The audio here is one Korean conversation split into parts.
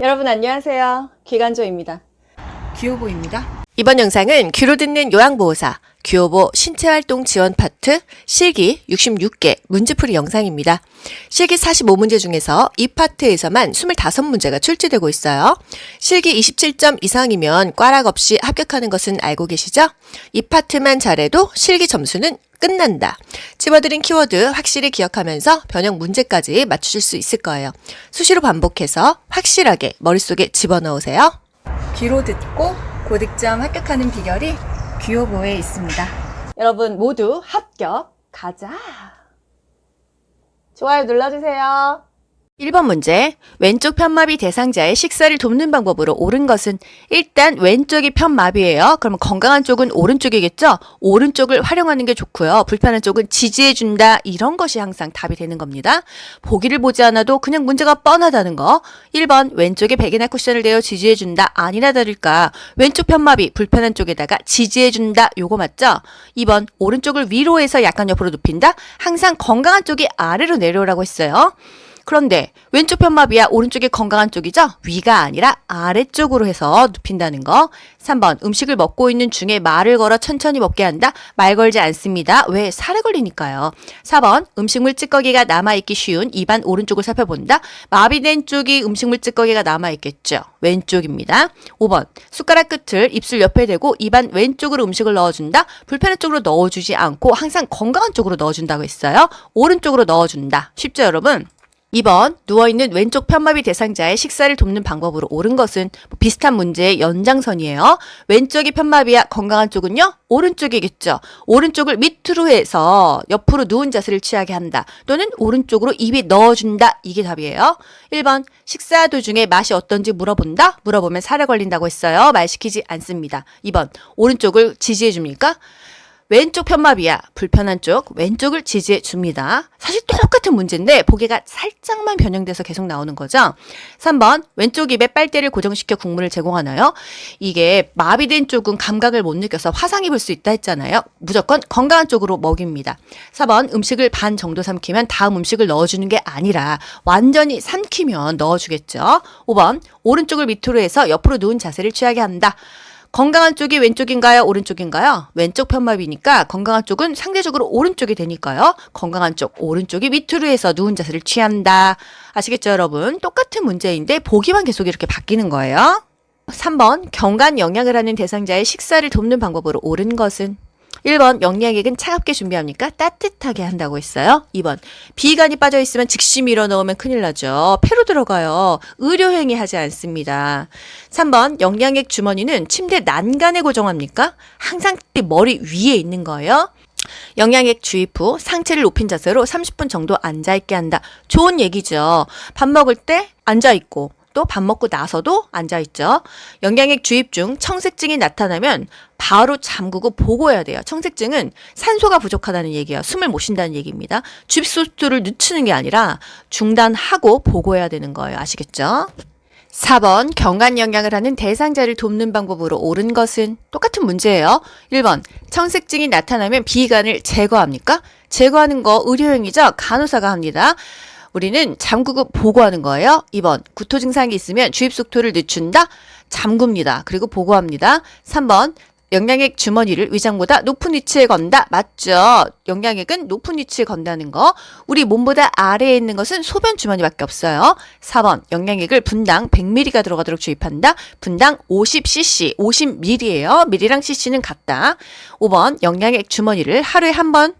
여러분 안녕하세요. 기관조입니다. 귀요보입니다. 이번 영상은 귀로 듣는 요양보호사, 귀요보 신체활동 지원 파트 실기 66개 문제풀이 영상입니다. 실기 45문제 중에서 이 파트에서만 25문제가 출제되고 있어요. 실기 27점 이상이면 꽈락 없이 합격하는 것은 알고 계시죠? 이 파트만 잘해도 실기 점수는 끝난다. 집어드린 키워드 확실히 기억하면서 변형 문제까지 맞추실 수 있을 거예요. 수시로 반복해서 확실하게 머릿속에 집어넣으세요. 귀로 듣고 고득점 합격하는 비결이 귀요보에 있습니다. 여러분 모두 합격 가자. 좋아요 눌러주세요. 1번 문제. 왼쪽 편마비 대상자의 식사를 돕는 방법으로 옳은 것은 일단 왼쪽이 편마비예요. 그러면 건강한 쪽은 오른쪽이겠죠? 오른쪽을 활용하는 게 좋고요. 불편한 쪽은 지지해준다. 이런 것이 항상 답이 되는 겁니다. 보기를 보지 않아도 그냥 문제가 뻔하다는 거. 1번 왼쪽에 베개나 쿠션을 대어 지지해준다. 아니나 다를까 왼쪽 편마비 불편한 쪽에다가 지지해준다. 요거 맞죠? 2번 오른쪽을 위로 해서 약간 옆으로 눕힌다. 항상 건강한 쪽이 아래로 내려오라고 했어요. 그런데 왼쪽 편마비야 오른쪽이 건강한 쪽이죠? 위가 아니라 아래쪽으로 해서 눕힌다는 거. 3번 음식을 먹고 있는 중에 말을 걸어 천천히 먹게 한다. 말 걸지 않습니다. 왜? 살에 걸리니까요. 4번 음식물 찌꺼기가 남아있기 쉬운 입안 오른쪽을 살펴본다. 마비된 쪽이 음식물 찌꺼기가 남아있겠죠. 왼쪽입니다. 5번 숟가락 끝을 입술 옆에 대고 입안 왼쪽으로 음식을 넣어준다. 불편한 쪽으로 넣어주지 않고 항상 건강한 쪽으로 넣어준다고 했어요. 오른쪽으로 넣어준다. 쉽죠 여러분? 2번 누워있는 왼쪽 편마비 대상자의 식사를 돕는 방법으로 옳은 것은 비슷한 문제의 연장선이에요. 왼쪽이 편마비야 건강한 쪽은요? 오른쪽이겠죠. 오른쪽을 밑으로 해서 옆으로 누운 자세를 취하게 한다. 또는 오른쪽으로 입에 넣어준다. 이게 답이에요. 1번 식사 도중에 맛이 어떤지 물어본다. 물어보면 살에 걸린다고 했어요. 말 시키지 않습니다. 2번 오른쪽을 지지해 줍니까? 왼쪽 편마비야 불편한 쪽 왼쪽을 지지해 줍니다. 사실 똑같은 문제인데 보기가 살짝만 변형돼서 계속 나오는 거죠. 3번 왼쪽 입에 빨대를 고정시켜 국물을 제공하나요? 이게 마비된 쪽은 감각을 못 느껴서 화상 입을 수 있다 했잖아요. 무조건 건강한 쪽으로 먹입니다. 4번 음식을 반 정도 삼키면 다음 음식을 넣어주는 게 아니라 완전히 삼키면 넣어주겠죠. 5번 오른쪽을 밑으로 해서 옆으로 누운 자세를 취하게 한다. 건강한 쪽이 왼쪽인가요? 오른쪽인가요? 왼쪽 편마비니까 건강한 쪽은 상대적으로 오른쪽이 되니까요. 건강한 쪽, 오른쪽이 밑으로 해서 누운 자세를 취한다. 아시겠죠, 여러분? 똑같은 문제인데 보기만 계속 이렇게 바뀌는 거예요. 3번 경관 영양을 하는 대상자의 식사를 돕는 방법으로 옳은 것은 1번 영양액은 차갑게 준비합니까? 따뜻하게 한다고 했어요. 2번 비간이 빠져있으면 즉시 밀어넣으면 큰일 나죠. 폐로 들어가요. 의료행위 하지 않습니다. 3번 영양액 주머니는 침대 난간에 고정합니까? 항상 머리 위에 있는 거예요. 영양액 주입 후 상체를 높인 자세로 30분 정도 앉아있게 한다. 좋은 얘기죠. 밥 먹을 때 앉아있고 또 밥 먹고 나서도 앉아있죠. 영양액 주입 중 청색증이 나타나면 바로 잠그고 보고해야 돼요. 청색증은 산소가 부족하다는 얘기예요. 숨을 못 쉰다는 얘기입니다. 주입소스를 늦추는 게 아니라 중단하고 보고해야 되는 거예요. 아시겠죠? 4번 경관 영양을 하는 대상자를 돕는 방법으로 옳은 것은 똑같은 문제예요. 1번 청색증이 나타나면 비간을 제거합니까? 제거하는 거 의료행위죠. 간호사가 합니다. 우리는 잠그고 보고하는 거예요. 2번 구토 증상이 있으면 주입 속도를 늦춘다. 잠굽니다. 그리고 보고합니다. 3번 영양액 주머니를 위장보다 높은 위치에 건다. 맞죠? 영양액은 높은 위치에 건다는 거. 우리 몸보다 아래에 있는 것은 소변 주머니밖에 없어요. 4번 영양액을 분당 100ml가 들어가도록 주입한다. 분당 50cc, 50ml예요. ml랑 cc는 같다. 5번 영양액 주머니를 하루에 한 번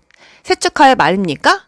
세척하여 말립니까?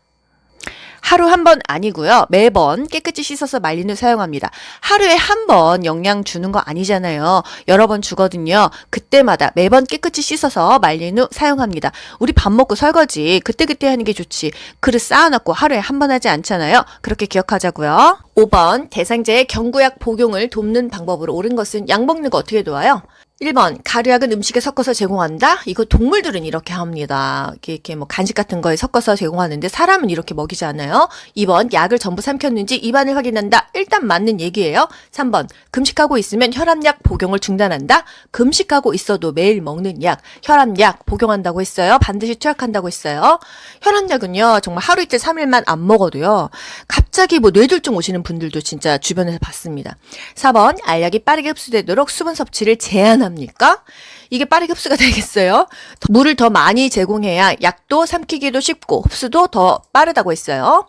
하루 한 번 아니고요. 매번 깨끗이 씻어서 말린 후 사용합니다. 하루에 한 번 영양 주는 거 아니잖아요. 여러 번 주거든요. 그때마다 매번 깨끗이 씻어서 말린 후 사용합니다. 우리 밥 먹고 설거지 그때그때 하는 게 좋지. 그릇 쌓아놓고 하루에 한 번 하지 않잖아요. 그렇게 기억하자고요. 5번 대상자의 경구약 복용을 돕는 방법으로 옳은 것은 약 먹는 거 어떻게 도와요? 1번, 가루약은 음식에 섞어서 제공한다? 이거 동물들은 이렇게 합니다. 이렇게 뭐 간식 같은 거에 섞어서 제공하는데 사람은 이렇게 먹이지 않아요. 2번, 약을 전부 삼켰는지 입안을 확인한다? 일단 맞는 얘기예요. 3번, 금식하고 있으면 혈압약 복용을 중단한다? 금식하고 있어도 매일 먹는 약, 혈압약 복용한다고 했어요. 반드시 투약한다고 했어요. 혈압약은요, 정말 하루 이틀 3일만 안 먹어도요, 갑자기 뭐 뇌졸중 오시는 분들도 진짜 주변에서 봤습니다. 4번, 알약이 빠르게 흡수되도록 수분 섭취를 제한합니다. 합니까? 이게 빠르게 흡수가 되겠어요? 물을 더 많이 제공해야 약도 삼키기도 쉽고 흡수도 더 빠르다고 했어요.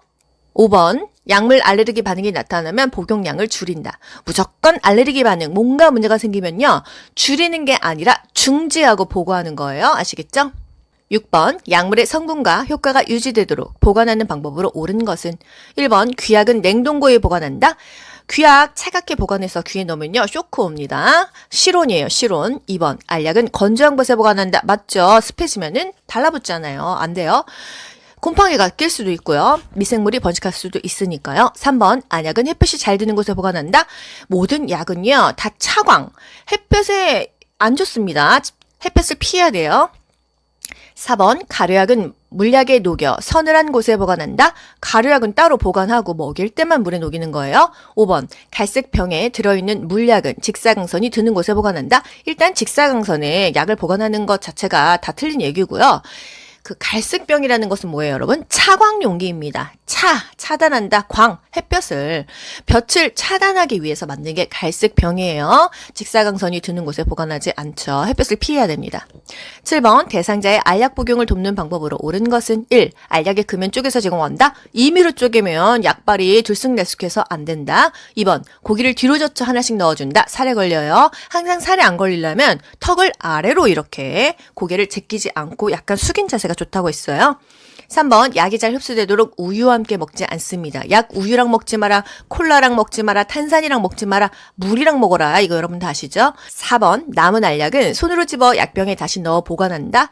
5번, 약물 알레르기 반응이 나타나면 복용량을 줄인다. 무조건 알레르기 반응, 뭔가 문제가 생기면요, 줄이는 게 아니라 중지하고 보고하는 거예요. 아시겠죠? 6번, 약물의 성분과 효과가 유지되도록 보관하는 방법으로 옳은 것은 1번, 귀약은 냉동고에 보관한다. 귀약 차갑게 보관해서 귀에 넣으면요, 쇼크 옵니다. 실온이에요, 실온. 2번, 알약은 건조한 곳에 보관한다. 맞죠? 습해지면은 달라붙잖아요. 안 돼요. 곰팡이가 낄 수도 있고요. 미생물이 번식할 수도 있으니까요. 3번, 안약은 햇볕이 잘 드는 곳에 보관한다. 모든 약은요, 다 차광. 햇볕에 안 좋습니다. 햇볕을 피해야 돼요. 4번, 가루약은 물약에 녹여 서늘한 곳에 보관한다. 가루약은 따로 보관하고 먹일 때만 물에 녹이는 거예요. 5번, 갈색 병에 들어있는 물약은 직사광선이 드는 곳에 보관한다. 일단 직사광선에 약을 보관하는 것 자체가 다 틀린 얘기고요. 그 갈색병이라는 것은 뭐예요, 여러분? 차광 용기입니다. 차단한다. 햇볕을 볕을 차단하기 위해서 만든 게 갈색병이에요. 직사광선이 드는 곳에 보관하지 않죠. 햇볕을 피해야 됩니다. 7번, 대상자의 알약 복용을 돕는 방법으로 옳은 것은 1. 알약의 금연 쪼개서 제공한다. 임의로 쪼개면 약발이 들쑥날쑥해서 안 된다. 2번, 고기를 뒤로 젖혀 하나씩 넣어준다. 살에 걸려요. 항상 살에 안 걸리려면 턱을 아래로 이렇게 고개를 제끼지 않고 약간 숙인 자세가 좋다고 했어요. 3번, 약이 잘 흡수되도록 우유와 함께 먹지 않습니다. 약 우유랑 먹지 마라, 콜라랑 먹지 마라, 탄산이랑 먹지 마라, 물이랑 먹어라. 이거 여러분 다 아시죠? 4번, 남은 알약은 손으로 집어 약병에 다시 넣어 보관한다.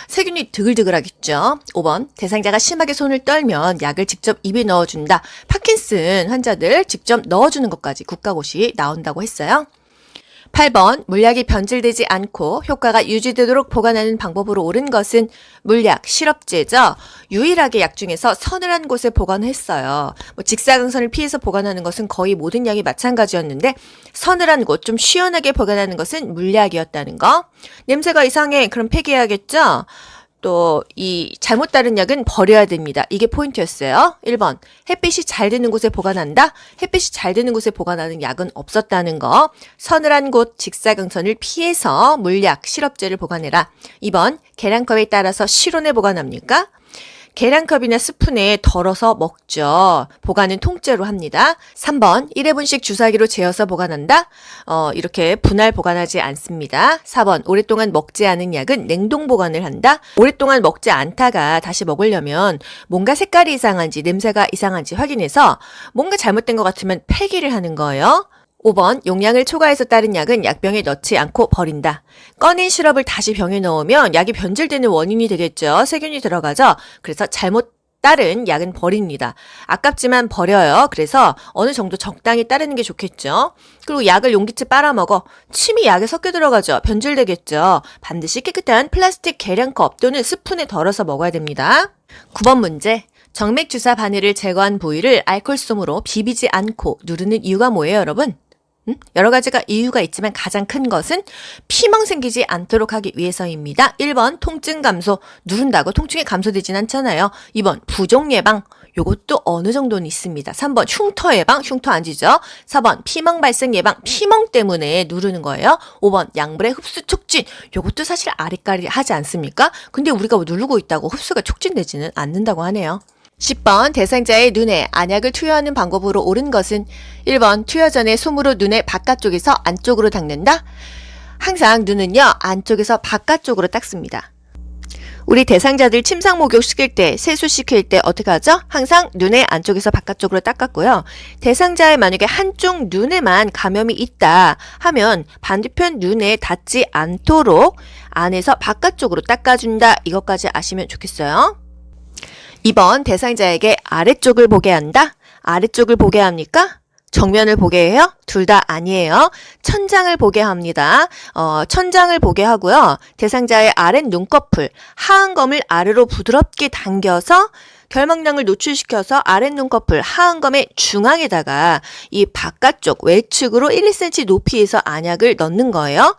세균이 드글드글하겠죠. 5번, 대상자가 심하게 손을 떨면 약을 직접 입에 넣어준다. 파킨슨 환자들 직접 넣어주는 것까지 국가고시 나온다고 했어요. 8번, 물약이 변질되지 않고 효과가 유지되도록 보관하는 방법으로 옳은 것은 물약, 시럽제죠. 유일하게 약 중에서 서늘한 곳에 보관했어요. 직사광선을 피해서 보관하는 것은 거의 모든 약이 마찬가지였는데 서늘한 곳, 좀 시원하게 보관하는 것은 물약이었다는 거. 냄새가 이상해. 그럼 폐기해야겠죠? 또 이 잘못 따른 약은 버려야 됩니다. 이게 포인트였어요. 1번, 햇빛이 잘 드는 곳에 보관한다. 햇빛이 잘 드는 곳에 보관하는 약은 없었다는 거. 서늘한 곳, 직사광선을 피해서 물약, 시럽제를 보관해라. 2번, 계량컵에 따라서 실온에 보관합니까? 계량컵이나 스푼에 덜어서 먹죠. 보관은 통째로 합니다. 3번, 1회분씩 주사기로 재어서 보관한다. 이렇게 분할 보관하지 않습니다. 4번, 오랫동안 먹지 않은 약은 냉동 보관을 한다. 오랫동안 먹지 않다가 다시 먹으려면 뭔가 색깔이 이상한지 냄새가 이상한지 확인해서 뭔가 잘못된 것 같으면 폐기를 하는 거예요. 5번, 용량을 초과해서 따른 약은 약병에 넣지 않고 버린다. 꺼낸 시럽을 다시 병에 넣으면 약이 변질되는 원인이 되겠죠. 세균이 들어가죠. 그래서 잘못 따른 약은 버립니다. 아깝지만 버려요. 그래서 어느 정도 적당히 따르는 게 좋겠죠. 그리고 약을 용기째 빨아먹어. 침이 약에 섞여 들어가죠. 변질되겠죠. 반드시 깨끗한 플라스틱 계량컵 또는 스푼에 덜어서 먹어야 됩니다. 9번 문제. 정맥 주사 바늘을 제거한 부위를 알코올솜으로 비비지 않고 누르는 이유가 뭐예요, 여러분? 여러 가지가 이유가 있지만 가장 큰 것은 피멍 생기지 않도록 하기 위해서입니다. 1번, 통증 감소. 누른다고 통증이 감소되진 않잖아요. 2번, 부종 예방. 요것도 어느 정도는 있습니다. 3번, 흉터 예방. 흉터 안 지죠? 4번, 피멍 발생 예방. 피멍 때문에 누르는 거예요. 5번, 약물의 흡수 촉진. 요것도 사실 아리까리 하지 않습니까? 근데 우리가 누르고 있다고 흡수가 촉진되지는 않는다고 하네요. 10번, 대상자의 눈에 안약을 투여하는 방법으로 옳은 것은 1번, 투여 전에 솜으로 눈의 바깥쪽에서 안쪽으로 닦는다. 항상 눈은요, 안쪽에서 바깥쪽으로 닦습니다. 우리 대상자들 침상 목욕시킬 때, 세수시킬 때 어떻게 하죠? 항상 눈의 안쪽에서 바깥쪽으로 닦았고요. 대상자의 만약에 한쪽 눈에만 감염이 있다 하면 반대편 눈에 닿지 않도록 안에서 바깥쪽으로 닦아준다. 이것까지 아시면 좋겠어요. 2번, 대상자에게 아래쪽을 보게 한다. 아래쪽을 보게 합니까? 정면을 보게 해요? 둘 다 아니에요. 천장을 보게 합니다. 천장을 보게 하고요. 대상자의 아랫 눈꺼풀, 하안검을 아래로 부드럽게 당겨서 결막량을 노출시켜서 아랫 눈꺼풀 하안검의 중앙에다가 이 바깥쪽 외측으로 1, 2cm 높이에서 안약을 넣는 거예요.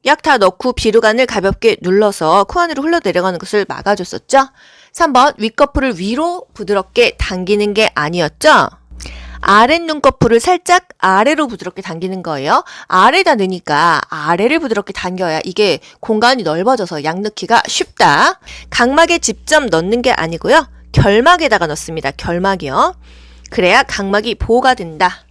약 다 넣고 비루관을 가볍게 눌러서 코 안으로 흘러내려가는 것을 막아줬었죠. 3번 윗꺼풀을 위로 부드럽게 당기는 게 아니었죠. 아랫 눈꺼풀을 살짝 아래로 부드럽게 당기는 거예요. 아래다 넣으니까 아래를 부드럽게 당겨야 이게 공간이 넓어져서 약 넣기가 쉽다. 각막에 직접 넣는 게 아니고요. 결막에다가 넣습니다. 결막이요. 그래야 각막이 보호가 된다.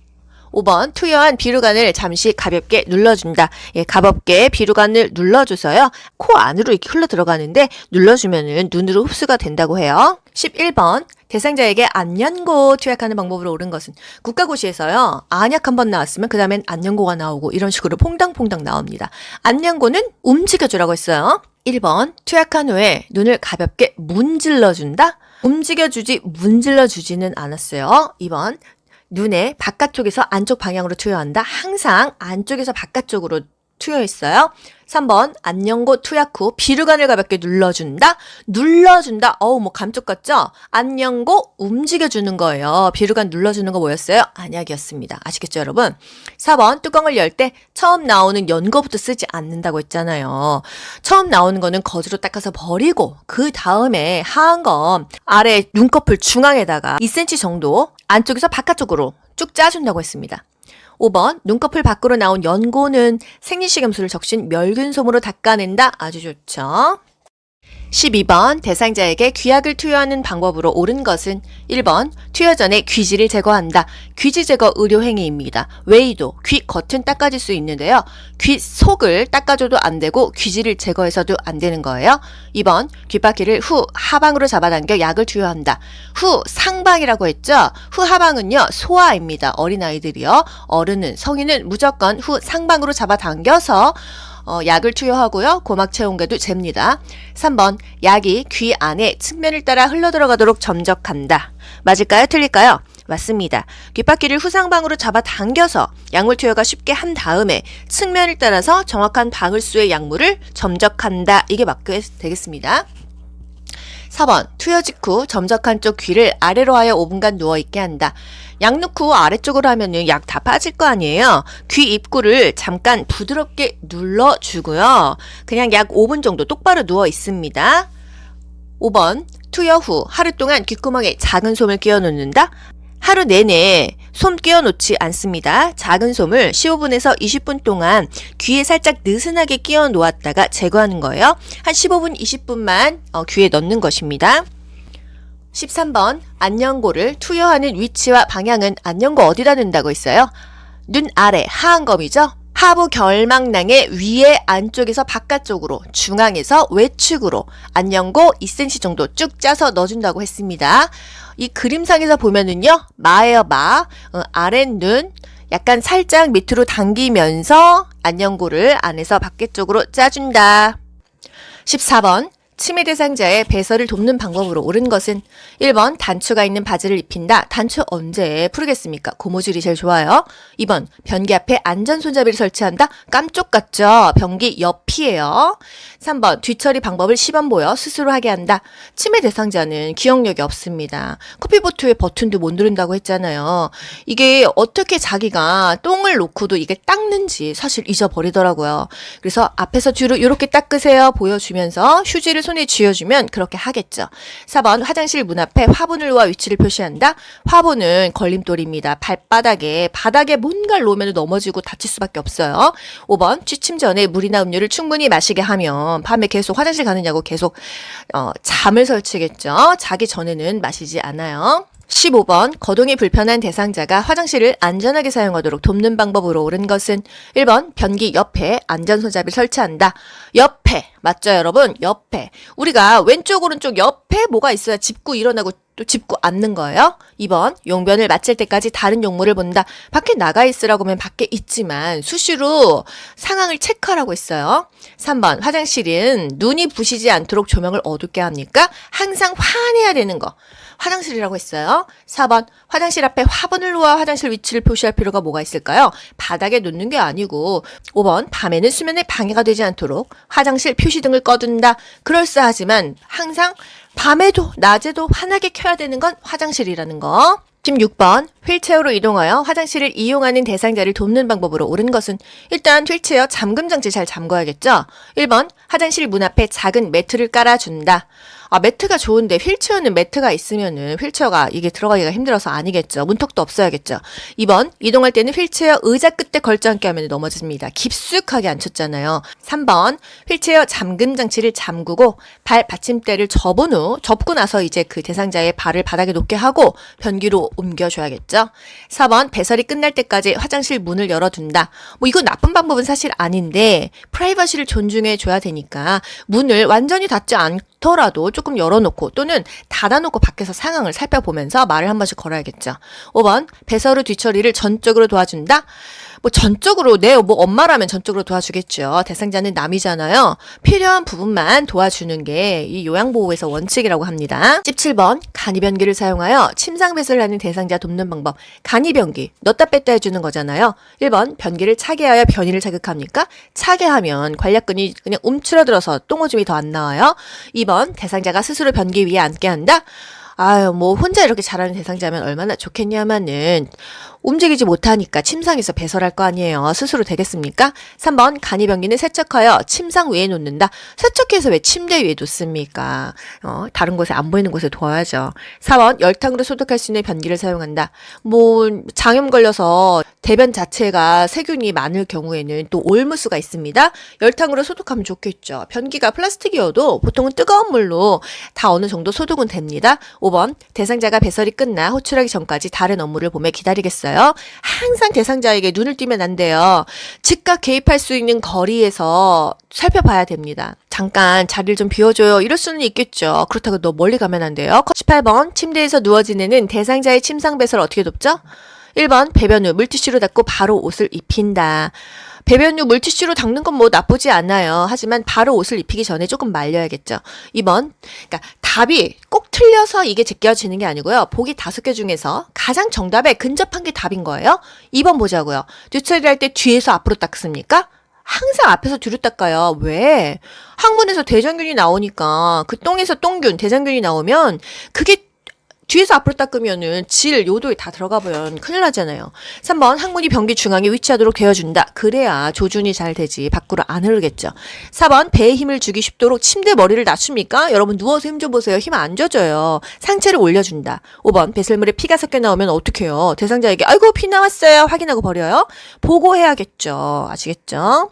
5번 투여한 비루관을 잠시 가볍게 눌러준다. 예, 가볍게 비루관을 눌러줘서요. 코 안으로 이렇게 흘러 들어가는데 눌러주면은 눈으로 흡수가 된다고 해요. 11번 대상자에게 안연고 투약하는 방법으로 옳은 것은 국가고시에서요. 안약 한번 나왔으면 그 다음엔 안연고가 나오고 이런 식으로 퐁당퐁당 나옵니다. 안연고는 움직여주라고 했어요. 1번 투약한 후에 눈을 가볍게 문질러준다. 움직여주지 문질러주지는 않았어요. 2번 눈에 바깥쪽에서 안쪽 방향으로 투여한다. 항상 안쪽에서 바깥쪽으로 투여했어요. 3번 안연고 투약 후 비루관을 가볍게 눌러준다. 눌러준다. 뭐 감쪽 같죠? 안연고 움직여주는 거예요. 비루관 눌러주는 거 뭐였어요? 안약이었습니다. 아시겠죠 여러분? 4번 뚜껑을 열 때 처음 나오는 연고부터 쓰지 않는다고 했잖아요. 처음 나오는 거는 거즈로 닦아서 버리고 그 다음에 하안검 아래 눈꺼풀 중앙에다가 2cm 정도 안쪽에서 바깥쪽으로 쭉 짜준다고 했습니다. 5번 눈꺼풀 밖으로 나온 연고는 생리식염수를 적신 멸균솜으로 닦아낸다. 아주 좋죠. 12번 대상자에게 귀약을 투여하는 방법으로 옳은 것은 1번 투여 전에 귀지를 제거한다. 귀지 제거 의료 행위입니다. 웨이도 귀 겉은 닦아줄 수 있는데요. 귀 속을 닦아줘도 안 되고 귀지를 제거해서도 안 되는 거예요. 2번 귓바퀴를 후 하방으로 잡아당겨 약을 투여한다. 후 상방이라고 했죠. 후 하방은요 소아입니다. 어린아이들이요. 어른은 성인은 무조건 후 상방으로 잡아당겨서 약을 투여하고요. 고막 체온계도 잽니다. 3번 약이 귀 안에 측면을 따라 흘러들어가도록 점적한다. 맞을까요? 틀릴까요? 맞습니다. 귓바퀴를 후상방으로 잡아당겨서 약물 투여가 쉽게 한 다음에 측면을 따라서 정확한 방울수의 약물을 점적한다. 이게 맞게 되겠습니다. 4번 투여 직후 점적한 쪽 귀를 아래로 하여 5분간 누워있게 한다. 약 넣고 아래쪽으로 하면은 약 다 빠질 거 아니에요. 귀 입구를 잠깐 부드럽게 눌러주고요. 그냥 약 5분 정도 똑바로 누워 있습니다. 5번 투여 후 하루 동안 귓구멍에 작은 솜을 끼워 놓는다. 하루 내내 솜 끼워 놓지 않습니다. 작은 솜을 15분에서 20분 동안 귀에 살짝 느슨하게 끼워 놓았다가 제거하는 거예요. 한 15분, 20분만 귀에 넣는 것입니다. 13번 안연고를 투여하는 위치와 방향은 안연고 어디다 넣는다고 했어요? 눈 아래 하안검이죠. 하부 결막낭의 위에 안쪽에서 바깥쪽으로 중앙에서 외측으로 안연고 2cm 정도 쭉 짜서 넣어준다고 했습니다. 이 그림상에서 보면은요 마예요 마 아랫눈 약간 살짝 밑으로 당기면서 안연고를 안에서 밖쪽으로 짜준다. 14번 치매 대상자의 배설을 돕는 방법으로 옳은 것은 1번 단추가 있는 바지를 입힌다. 단추 언제 풀겠습니까? 고무줄이 제일 좋아요. 2번 변기 앞에 안전 손잡이를 설치한다. 깜쪽 같죠? 변기 옆이에요. 3번 뒤처리 방법을 시범 보여 스스로 하게 한다. 치매 대상자는 기억력이 없습니다. 커피보트의 버튼도 못 누른다고 했잖아요. 이게 어떻게 자기가 똥을 놓고도 이게 닦는지 사실 잊어버리더라고요. 그래서 앞에서 뒤로 이렇게 닦으세요 보여주면서 휴지를 손에 쥐어주면 그렇게 하겠죠. 4번 화장실 문 앞에 화분을 놓아 위치를 표시한다. 화분은 걸림돌입니다. 발바닥에 바닥에 뭔가를 놓으면 넘어지고 다칠 수밖에 없어요. 5번 취침 전에 물이나 음료를 충분히 마시게 하면 밤에 계속 화장실 가느냐고 계속 잠을 설치겠죠. 자기 전에는 마시지 않아요. 15번 거동이 불편한 대상자가 화장실을 안전하게 사용하도록 돕는 방법으로 옳은 것은 1번 변기 옆에 안전손잡이를 설치한다. 옆에 맞죠, 여러분? 옆에. 우리가 왼쪽, 오른쪽 옆에 뭐가 있어야 짚고 일어나고 또 짚고 앉는 거예요. 2번, 용변을 마칠 때까지 다른 용물을 본다. 밖에 나가 있으라고 하면 밖에 있지만 수시로 상황을 체크하라고 했어요. 3번, 화장실은 눈이 부시지 않도록 조명을 어둡게 합니까? 항상 환해야 되는 거. 화장실이라고 했어요. 4번, 화장실 앞에 화분을 놓아 화장실 위치를 표시할 필요가 뭐가 있을까요? 바닥에 놓는 게 아니고. 5번, 밤에는 수면에 방해가 되지 않도록 화장실 표시등을 꺼둔다. 그럴싸하지만 항상 밤에도 낮에도 환하게 켜야 되는 건 화장실이라는 거. 16번, 휠체어로 이동하여 화장실을 이용하는 대상자를 돕는 방법으로 옳은 것은 일단 휠체어 잠금 장치 잘 잠궈야겠죠? 1번, 화장실 문 앞에 작은 매트를 깔아준다. 매트가 좋은데 휠체어는 매트가 있으면은 휠체어가 이게 들어가기가 힘들어서 아니겠죠. 문턱도 없어야겠죠. 2번, 이동할 때는 휠체어 의자 끝에 걸쳐 앉게 하면 넘어집니다. 깊숙하게 앉혔잖아요. 3번, 휠체어 잠금 장치를 잠그고 발 받침대를 접고 나서 이제 그 대상자의 발을 바닥에 놓게 하고 변기로 옮겨줘야겠죠. 4번, 배설이 끝날 때까지 화장실 문을 열어둔다. 이거 나쁜 방법은 사실 아닌데 프라이버시를 존중해 줘야 되니까 문을 완전히 닫지 않더라도 조금 열어놓고 또는 닫아놓고 밖에서 상황을 살펴보면서 말을 한 번씩 걸어야겠죠. 5번, 배설 후 뒤처리를 전적으로 도와준다. 전적으로 엄마라면 전적으로 도와주겠죠. 대상자는 남이잖아요. 필요한 부분만 도와주는 게 이 요양보호에서 원칙이라고 합니다. 17번, 간이변기를 사용하여 침상 배설을 하는 대상자 돕는 방법. 간이변기, 넣다 뺐다 해주는 거잖아요. 1번, 변기를 차게 하여 변이를 자극합니까? 차게 하면 관략근이 그냥 움츠러들어서 똥오줌이 더 안 나와요. 2번, 대상자가 스스로 변기 위에 앉게 한다. 혼자 이렇게 잘하는 대상자면 얼마나 좋겠냐마는 움직이지 못하니까 침상에서 배설할 거 아니에요. 스스로 되겠습니까? 3번, 간이변기는 세척하여 침상 위에 놓는다. 세척해서 왜 침대 위에 놓습니까? 다른 곳에 안 보이는 곳에 둬야죠. 4번, 열탕으로 소독할 수 있는 변기를 사용한다. 장염 걸려서 대변 자체가 세균이 많을 경우에는 또 올무수가 있습니다. 열탕으로 소독하면 좋겠죠. 변기가 플라스틱이어도 보통은 뜨거운 물로 다 어느 정도 소독은 됩니다. 5번, 대상자가 배설이 끝나 호출하기 전까지 다른 업무를 보며 기다리겠어요. 항상 대상자에게 눈을 띄면 안 돼요. 즉각 개입할 수 있는 거리에서 살펴봐야 됩니다. 잠깐 자리를 좀 비워줘요. 이럴 수는 있겠죠. 그렇다고 너 멀리 가면 안 돼요. 18번, 침대에서 누워 지내는 대상자의 침상 배설 어떻게 돕죠? 1번, 배변 후 물티슈로 닦고 바로 옷을 입힌다. 배변 후 물티슈로 닦는 건 나쁘지 않아요. 하지만 바로 옷을 입히기 전에 조금 말려야겠죠. 2번, 그러니까 답이 꼭 틀려서 이게 제껴지는 게 아니고요. 보기 5개 중에서 가장 정답에 근접한 게 답인 거예요. 2번 보자고요. 뒤처리할 때 뒤에서 앞으로 닦습니까? 항상 앞에서 뒤로 닦아요. 왜? 항문에서 대장균이 나오니까 그 똥에서 똥균, 대장균이 나오면 그게 뒤에서 앞으로 닦으면은 요도에 다 들어가 버리면 큰일 나잖아요. 3번, 항문이 변기 중앙에 위치하도록 되어준다. 그래야 조준이 잘 되지. 밖으로 안 흐르겠죠. 4번, 배에 힘을 주기 쉽도록 침대 머리를 낮춥니까? 여러분 누워서 힘 줘보세요. 힘 안 줘줘요. 상체를 올려준다. 5번, 배설물에 피가 섞여 나오면 어떡해요? 대상자에게 아이고 피 나왔어요. 확인하고 버려요. 보고해야겠죠. 아시겠죠?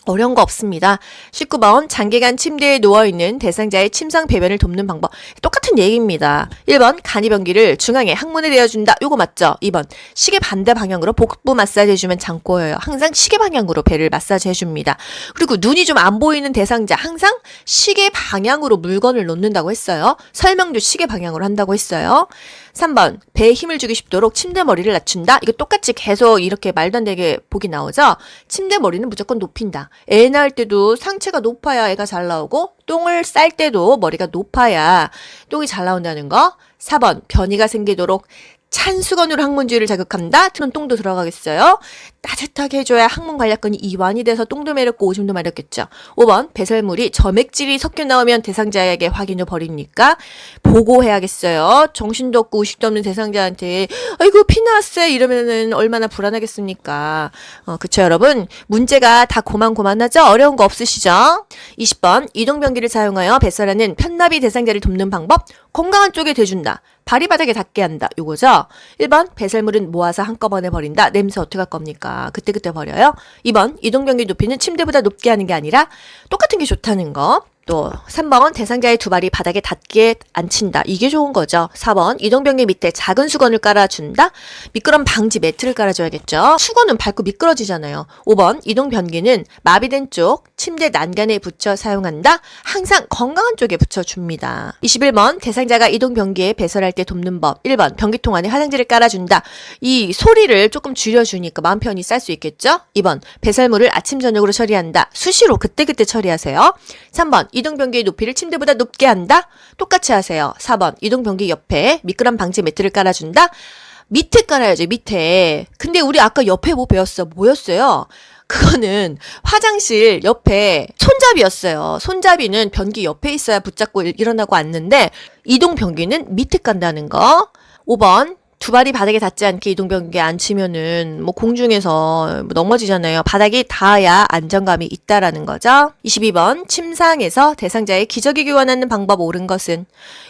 어려운 거 없습니다. 19번, 장기간 침대에 누워있는 대상자의 침상 배변을 돕는 방법. 똑같은 얘기입니다. 1번, 간이변기를 중앙에 항문에 대어준다. 요거 맞죠? 2번, 시계 반대 방향으로 복부 마사지 해주면 장 꼬여요. 항상 시계 방향으로 배를 마사지 해줍니다. 그리고 눈이 좀 안 보이는 대상자 항상 시계 방향으로 물건을 놓는다고 했어요. 설명도 시계 방향으로 한다고 했어요. 3번, 배에 힘을 주기 쉽도록 침대 머리를 낮춘다. 이거 똑같이 계속 이렇게 말도 안 되게 보기 나오죠? 침대 머리는 무조건 높인다. 애 낳을 때도 상체가 높아야 애가 잘 나오고 똥을 쌀 때도 머리가 높아야 똥이 잘 나온다는 거. 4번, 변이가 생기도록 찬 수건으로 항문 주위를 자극한다. 그럼 똥도 들어가겠어요. 따뜻하게 해줘야 항문 관략근이 이완이 돼서 똥도 마렵고 오줌도 마렵겠죠. 5번, 배설물이 점액질이 섞여 나오면 대상자에게 확인 후 버립니까? 보고해야겠어요. 정신도 없고 의식도 없는 대상자한테 아이고 피 나왔어요 이러면은 얼마나 불안하겠습니까? 그쵸 여러분? 문제가 다 고만고만하죠? 어려운 거 없으시죠? 20번, 이동변기를 사용하여 배설하는 편나비 대상자를 돕는 방법. 건강한 쪽에 대준다. 발이 바닥에 닿게 한다. 요거죠? 1번, 배설물은 모아서 한꺼번에 버린다. 냄새 어떻게 할 겁니까? 그때그때 버려요. 2번, 이동변기 높이는 침대보다 높게 하는 게 아니라 똑같은 게 좋다는 거. 또 3번 대상자의 두 발이 바닥에 닿게 앉힌다. 이게 좋은 거죠. 4번 이동변기 밑에 작은 수건을 깔아준다. 미끄럼 방지 매트를 깔아줘야겠죠. 수건은 밟고 미끄러지잖아요. 5번 이동변기는 마비된 쪽 침대 난간에 붙여 사용한다. 항상 건강한 쪽에 붙여줍니다. 21번 대상자가 이동변기에 배설할 때 돕는 법. 1번 변기통 안에 화장지를 깔아준다. 이 소리를 조금 줄여주니까 마음 편히 쌀 수 있겠죠. 2번 배설물을 아침 저녁으로 처리한다. 수시로 그때그때 처리하세요. 3번 이동변기의 높이를 침대보다 높게 한다. 똑같이 하세요. 4번 이동변기 옆에 미끄럼 방지 매트를 깔아준다. 밑에 깔아야죠. 밑에. 근데 우리 아까 옆에 뭐 배웠어? 뭐였어요? 그거는 화장실 옆에 손잡이였어요. 손잡이는 변기 옆에 있어야 붙잡고 일어나고 앉는데 이동변기는 밑에 깐다는 거. 5번 두 발이 바닥에 닿지 않게 이동변기에 앉히면은 뭐 공중에서 넘어지잖아요. 바닥이 닿아야 안정감이 있다라는 거죠. 22번 침상에서 대상자의 기저귀 교환하는 방법 옳은 것은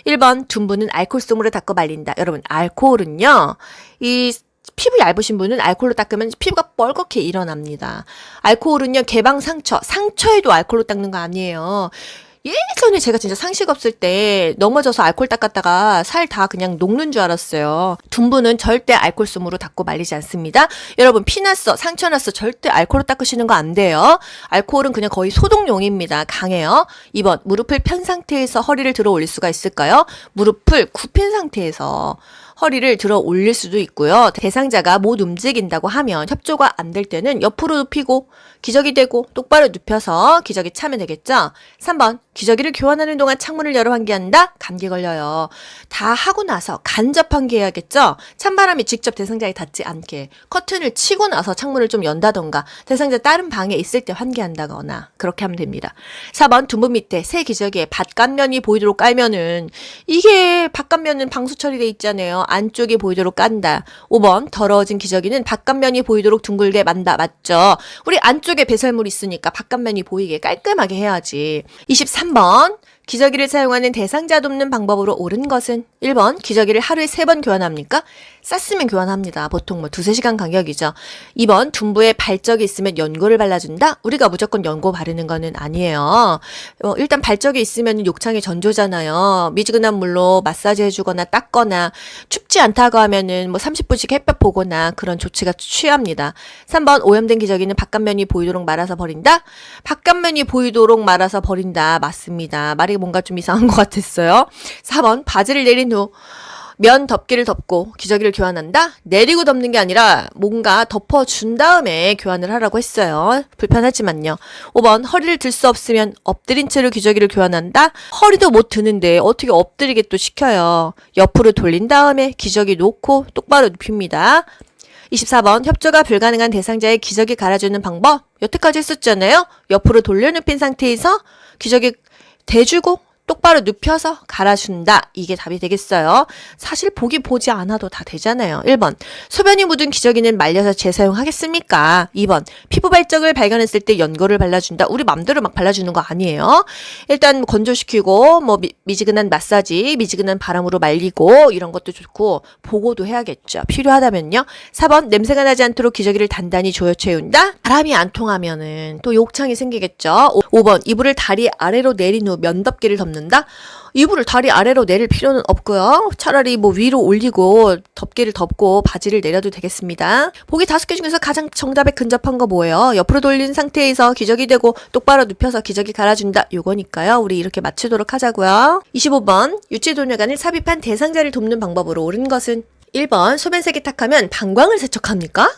1번 둔부는 알코올솜으로 닦고 말린다. 여러분 알코올은요. 이 피부 얇으신 분은 알코올로 닦으면 피부가 뻘겋게 일어납니다. 알코올은요 개방 상처에도 알코올로 닦는 거 아니에요. 예전에 제가 진짜 상식 없을 때 넘어져서 알코올 닦았다가 살 다 그냥 녹는 줄 알았어요. 둔부는 절대 알코올솜으로 닦고 말리지 않습니다. 여러분 피났어, 상처 났어 절대 알코올로 닦으시는 거 안 돼요. 알코올은 그냥 거의 소독용입니다. 강해요. 2번 무릎을 편 상태에서 허리를 들어 올릴 수가 있을까요? 무릎을 굽힌 상태에서 허리를 들어 올릴 수도 있고요. 대상자가 못 움직인다고 하면 협조가 안 될 때는 옆으로 눕히고 기저귀 대고 똑바로 눕혀서 기저귀 차면 되겠죠. 3번 기저귀를 교환하는 동안 창문을 열어 환기한다. 감기 걸려요. 다 하고 나서 간접 환기해야겠죠. 찬바람이 직접 대상자에 닿지 않게 커튼을 치고 나서 창문을 좀 연다던가 대상자 다른 방에 있을 때 환기한다거나 그렇게 하면 됩니다. 4번 둔부 밑에 새 기저귀에 바깥면이 보이도록 깔면은 이게 바깥면은 방수 처리돼 있잖아요. 안쪽이 보이도록 깐다. 5번 더러워진 기저귀는 바깥면이 보이도록 둥글게 만다. 맞죠? 우리 안쪽에 배설물 있으니까 바깥면이 보이게 깔끔하게 해야지. 23번 기저귀를 사용하는 대상자 돕는 방법으로 옳은 것은 1번 기저귀를 하루에 3번 교환합니까? 쌌으면 교환합니다. 보통 뭐 2-3시간 간격이죠. 2번 둔부에 발적이 있으면 연고를 발라준다? 우리가 무조건 연고 바르는 거는 아니에요. 일단 발적이 있으면 욕창이 전조잖아요. 미지근한 물로 마사지 해주거나 닦거나 춥지 않다고 하면은 뭐 30분씩 햇볕 보거나 그런 조치가 취합니다. 3번 오염된 기저귀는 바깥면이 보이도록 말아서 버린다? 바깥면이 보이도록 말아서 버린다. 맞습니다. 말이 뭔가 좀 이상한 것 같았어요. 4번 바지를 내린 후 면 덮개를 덮고 기저귀를 교환한다? 내리고 덮는 게 아니라 뭔가 덮어준 다음에 교환을 하라고 했어요. 불편하지만요. 5번 허리를 들 수 없으면 엎드린 채로 기저귀를 교환한다? 허리도 못 드는데 어떻게 엎드리게 또 시켜요. 옆으로 돌린 다음에 기저귀 놓고 똑바로 눕힙니다. 24번 협조가 불가능한 대상자의 기저귀 갈아주는 방법 여태까지 했었잖아요. 옆으로 돌려 눕힌 상태에서 기저귀 대주고 똑바로 눕혀서 갈아준다. 이게 답이 되겠어요. 사실 보지 않아도 다 되잖아요. 1번 소변이 묻은 기저귀는 말려서 재사용하겠습니까? 2번 피부 발적을 발견했을 때 연고를 발라준다. 우리 맘대로 막 발라주는 거 아니에요. 일단 건조시키고 뭐 미지근한 마사지, 미지근한 바람으로 말리고 이런 것도 좋고 보고도 해야겠죠. 필요하다면요. 4번 냄새가 나지 않도록 기저귀를 단단히 조여 채운다. 바람이 안 통하면은 또 욕창이 생기겠죠. 5번 이불을 다리 아래로 내린 후 면덮개를 덮는다. 이불을 다리 아래로 내릴 필요는 없고요. 차라리 뭐 위로 올리고 덮개를 덮고 바지를 내려도 되겠습니다. 보기 5개 중에서 가장 정답에 근접한 거 뭐예요? 옆으로 돌린 상태에서 기저귀 대고 똑바로 눕혀서 기저귀 갈아준다. 요거니까요. 우리 이렇게 맞추도록 하자고요. 25번 유치도뇨관을 삽입한 대상자를 돕는 방법으로 옳은 것은 1번 소변 세기탁하면 방광을 세척합니까?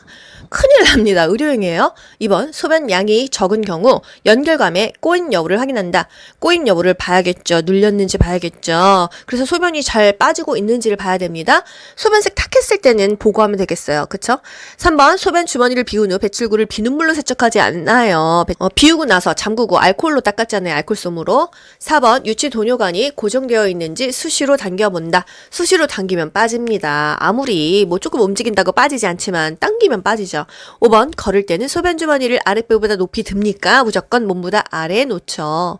큰일 납니다. 의료행위예요. 2번 소변 양이 적은 경우 연결감에 꼬인 여부를 확인한다. 꼬인 여부를 봐야겠죠. 눌렸는지 봐야겠죠. 그래서 소변이 잘 빠지고 있는지를 봐야 됩니다. 소변색 탁했을 때는 보고하면 되겠어요. 그쵸? 3번 소변 주머니를 비운 후 배출구를 비눗물로 세척하지 않나요? 비우고 나서 잠그고 알코올로 닦았잖아요. 알코올솜으로. 4번 유치 도뇨관이 고정되어 있는지 수시로 당겨본다. 수시로 당기면 빠집니다. 아무리 뭐 조금 움직인다고 빠지지 않지만 당기면 빠지죠. 5번 걸을 때는 소변 주머니를 아랫배보다 높이 듭니까? 무조건 몸보다 아래에 놓죠.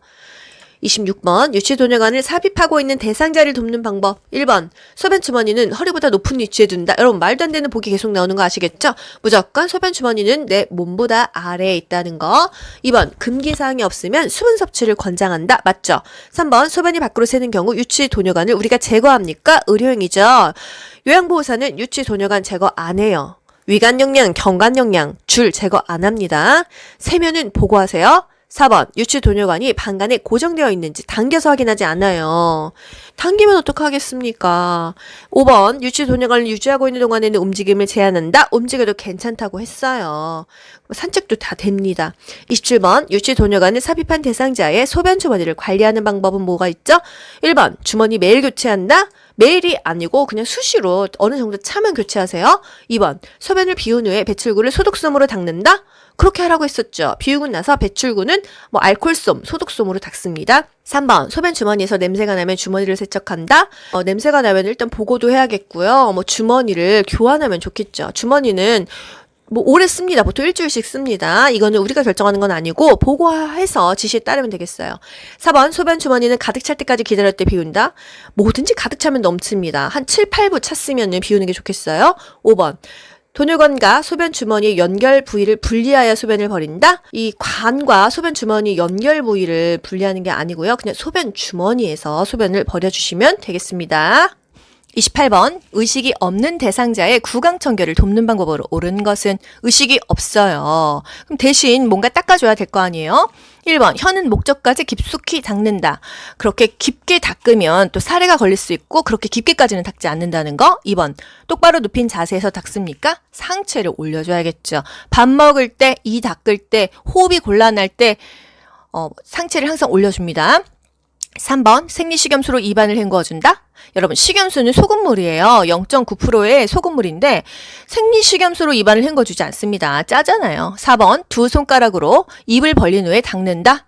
26번 유치도뇨관을 삽입하고 있는 대상자를 돕는 방법. 1번 소변 주머니는 허리보다 높은 위치에 둔다. 여러분 말도 안 되는 보기 계속 나오는 거 아시겠죠? 무조건 소변 주머니는 내 몸보다 아래에 있다는 거. 2번 금기사항이 없으면 수분 섭취를 권장한다. 맞죠? 3번 소변이 밖으로 새는 경우 유치도뇨관을 우리가 제거합니까? 의료행위죠. 요양보호사는 유치도뇨관 제거 안 해요. 위관영양, 경관영양, 줄 제거 안 합니다. 세면은 보고하세요. 4번 유치도뇨관이 방간에 고정되어 있는지 당겨서 확인하지 않아요. 당기면 어떡하겠습니까? 5번 유치도뇨관을 유지하고 있는 동안에는 움직임을 제한한다. 움직여도 괜찮다고 했어요. 산책도 다 됩니다. 27번 유치도뇨관을 삽입한 대상자의 소변 주머니를 관리하는 방법은 뭐가 있죠? 1번 주머니 매일 교체한다. 매일이 아니고 그냥 수시로 어느 정도 차면 교체하세요. 2번 소변을 비운 후에 배출구를 소독솜으로 닦는다. 그렇게 하라고 했었죠. 비우고 나서 배출구는 알콜솜, 소독솜으로 닦습니다. 3번 소변 주머니에서 냄새가 나면 주머니를 세척한다. 냄새가 나면 일단 보고도 해야겠고요. 주머니를 교환하면 좋겠죠. 주머니는 오래 씁니다. 보통 일주일씩 씁니다. 이거는 우리가 결정하는 건 아니고 보고해서 지시에 따르면 되겠어요. 4번 소변 주머니는 가득 찰 때까지 기다릴 때 비운다. 뭐든지 가득 차면 넘칩니다. 한 7, 8부 찼으면 비우는 게 좋겠어요. 5번 도뇨관과 소변 주머니의 연결 부위를 분리하여 소변을 버린다. 이 관과 소변 주머니 연결 부위를 분리하는 게 아니고요. 그냥 소변 주머니에서 소변을 버려주시면 되겠습니다. 28번 의식이 없는 대상자의 구강청결을 돕는 방법으로 옳은 것은 의식이 없어요. 그럼 대신 뭔가 닦아줘야 될 거 아니에요? 1번 혀는 목젖까지 깊숙이 닦는다. 그렇게 깊게 닦으면 또 사례가 걸릴 수 있고 그렇게 깊게까지는 닦지 않는다는 거. 2번 똑바로 눕힌 자세에서 닦습니까? 상체를 올려줘야겠죠. 밥 먹을 때, 이 닦을 때, 호흡이 곤란할 때 상체를 항상 올려줍니다. 3번 생리식염수로 입안을 헹궈준다. 여러분 식염수는 소금물이에요. 0.9%의 소금물인데 생리식염수로 입안을 헹궈주지 않습니다. 짜잖아요. 4번 두 손가락으로 입을 벌린 후에 닦는다.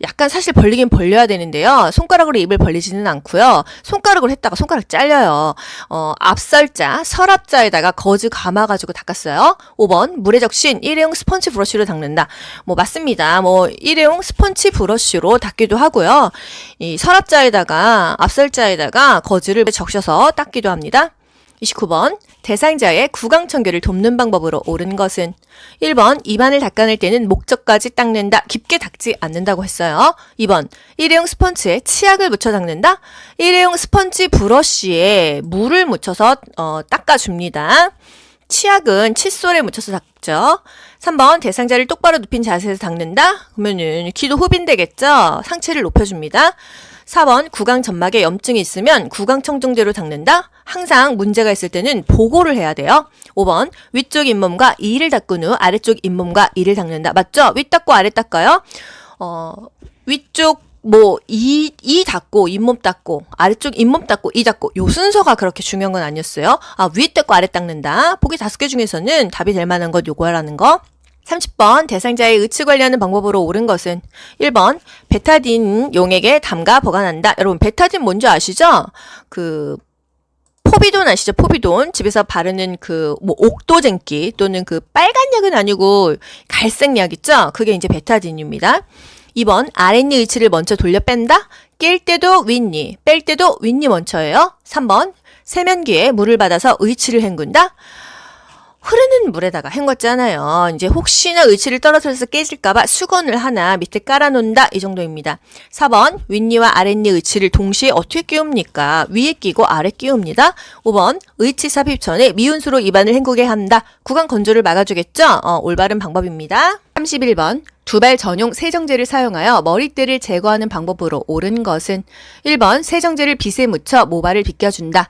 약간 사실 벌리긴 벌려야 되는데요. 손가락으로 입을 벌리지는 않고요. 손가락으로 했다가 손가락 잘려요. 앞설자, 서랍자에다가 거즈 감아가지고 닦았어요. 5번 물에 적신 일회용 스펀지 브러쉬로 닦는다. 맞습니다. 일회용 스펀지 브러쉬로 닦기도 하고요. 이 서랍자에다가 앞설자에다가 거즈를 적셔서 닦기도 합니다. 29번 대상자의 구강청결을 돕는 방법으로 옳은 것은 1번 입안을 닦아낼 때는 목젖까지 닦는다. 깊게 닦지 않는다고 했어요. 2번 일회용 스펀지에 치약을 묻혀 닦는다. 일회용 스펀지 브러쉬에 물을 묻혀서 닦아줍니다. 치약은 칫솔에 묻혀서 닦죠. 3번 대상자를 똑바로 눕힌 자세에서 닦는다. 그러면은 기도 흡인되겠죠. 상체를 높여줍니다. 4번 구강 점막에 염증이 있으면 구강청정제로 닦는다. 항상 문제가 있을 때는 보고를 해야 돼요. 5번 위쪽 잇몸과 이를 닦은 후 아래쪽 잇몸과 이를 닦는다. 맞죠? 윗 닦고 아래 닦아요. 위쪽 이 닦고 잇몸 닦고 아래쪽 잇몸 닦고 이 닦고 요 순서가 그렇게 중요한 건 아니었어요. 위 닦고 아래 닦는다. 보기 5개 중에서는 답이 될 만한 것 요거라는 거. 30번 대상자의 의치 관리하는 방법으로 옳은 것은 1번 베타딘 용액에 담가 보관한다. 여러분 베타딘 뭔지 아시죠? 포비돈 아시죠? 포비돈. 집에서 바르는 옥도쟁기 또는 빨간 약은 아니고 갈색 약 있죠? 그게 이제 베타딘입니다. 2번 아랫니 의치를 먼저 돌려 뺀다. 낄 때도 윗니, 뺄 때도 윗니 먼저예요. 3번 세면기에 물을 받아서 의치를 헹군다. 흐르는 물에다가 헹궜잖아요. 이제 혹시나 의치를 떨어뜨려서 깨질까봐 수건을 하나 밑에 깔아놓는다. 이 정도입니다. 4번 윗니와 아랫니 의치를 동시에 어떻게 끼웁니까? 위에 끼고 아래 끼웁니다. 5번 의치 삽입 전에 미온수로 입안을 헹구게 한다. 구강 건조를 막아주겠죠? 올바른 방법입니다. 31번 두발 전용 세정제를 사용하여 머리띠를 제거하는 방법으로 옳은 것은 1번 세정제를 빗에 묻혀 모발을 빗겨준다.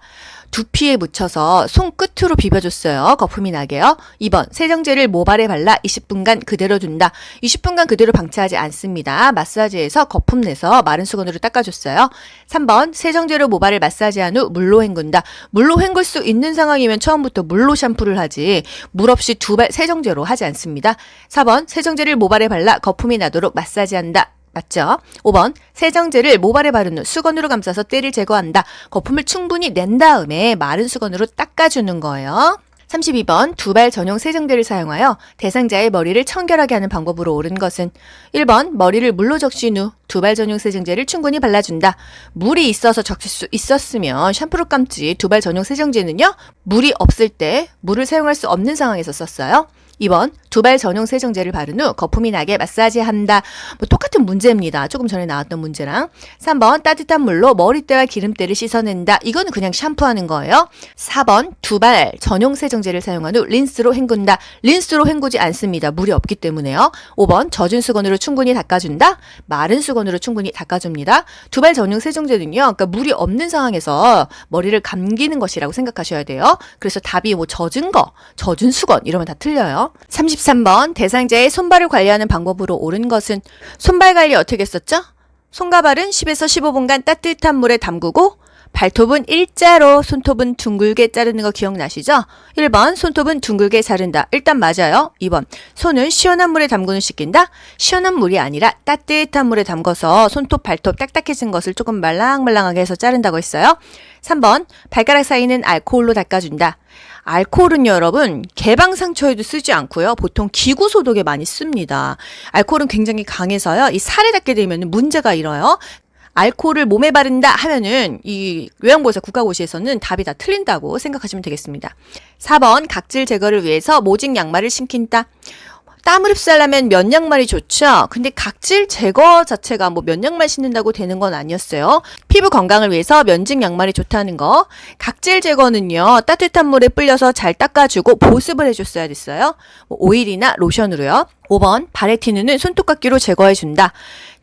두피에 묻혀서 손끝으로 비벼줬어요. 거품이 나게요. 2번 세정제를 모발에 발라 20분간 그대로 둔다. 20분간 그대로 방치하지 않습니다. 마사지해서 거품 내서 마른 수건으로 닦아줬어요. 3번 세정제로 모발을 마사지한 후 물로 헹군다. 물로 헹굴 수 있는 상황이면 처음부터 물로 샴푸를 하지 물 없이 두발 세정제로 하지 않습니다. 4번 세정제를 모발에 발라 거품이 나도록 마사지한다. 맞죠? 5번 세정제를 모발에 바른 후 수건으로 감싸서 때를 제거한다. 거품을 충분히 낸 다음에 마른 수건으로 닦아주는 거예요. 32번 두발 전용 세정제를 사용하여 대상자의 머리를 청결하게 하는 방법으로 옳은 것은 1번 머리를 물로 적신 후 두발 전용 세정제를 충분히 발라준다. 물이 있어서 적실 수 있었으면 샴푸로 감지. 두발 전용 세정제는요, 물이 없을 때 물을 사용할 수 없는 상황에서 썼어요. 2번 두발 전용 세정제를 바른 후 거품이 나게 마사지한다. 똑같은 문제입니다. 조금 전에 나왔던 문제랑. 3번 따뜻한 물로 머리때와 기름때를 씻어낸다. 이거는 그냥 샴푸하는 거예요. 4번 두발 전용 세정제를 사용한 후 린스로 헹군다. 린스로 헹구지 않습니다. 물이 없기 때문에요. 5번 젖은 수건으로 충분히 닦아준다. 마른 수건으로 충분히 닦아줍니다. 두발 전용 세정제는요, 그러니까 물이 없는 상황에서 머리를 감기는 것이라고 생각하셔야 돼요. 그래서 답이 뭐 젖은 거, 젖은 수건 이러면 다 틀려요. 33번 대상자의 손발을 관리하는 방법으로 옳은 것은 손발 관리 어떻게 했었죠? 손가발은 10에서 15분간 따뜻한 물에 담그고 발톱은 일자로 손톱은 둥글게 자르는 거 기억나시죠? 1번 손톱은 둥글게 자른다. 일단 맞아요. 2번 손은 시원한 물에 담그는 씻긴다. 시원한 물이 아니라 따뜻한 물에 담궈서 손톱 발톱 딱딱해진 것을 조금 말랑말랑하게 해서 자른다고 했어요. 3번 발가락 사이는 알코올로 닦아준다. 알코올은 여러분 개방 상처에도 쓰지 않고요. 보통 기구 소독에 많이 씁니다. 알코올은 굉장히 강해서요. 이 살에 닿게 되면 문제가 일어요. 알코올을 몸에 바른다 하면은 이 요양보호사 국가고시에서는 답이 다 틀린다고 생각하시면 되겠습니다. 4번 각질 제거를 위해서 모직 양말을 신긴다. 땀을 흡수하려면 면 양말이 좋죠. 근데 각질 제거 자체가 뭐 면 양말 신는다고 되는 건 아니었어요. 피부 건강을 위해서 면직 양말이 좋다는 거. 각질 제거는요, 따뜻한 물에 불려서 잘 닦아주고 보습을 해줬어야 됐어요. 뭐 오일이나 로션으로요. 5번 발의 티눈은 손톱깎이로 제거해준다.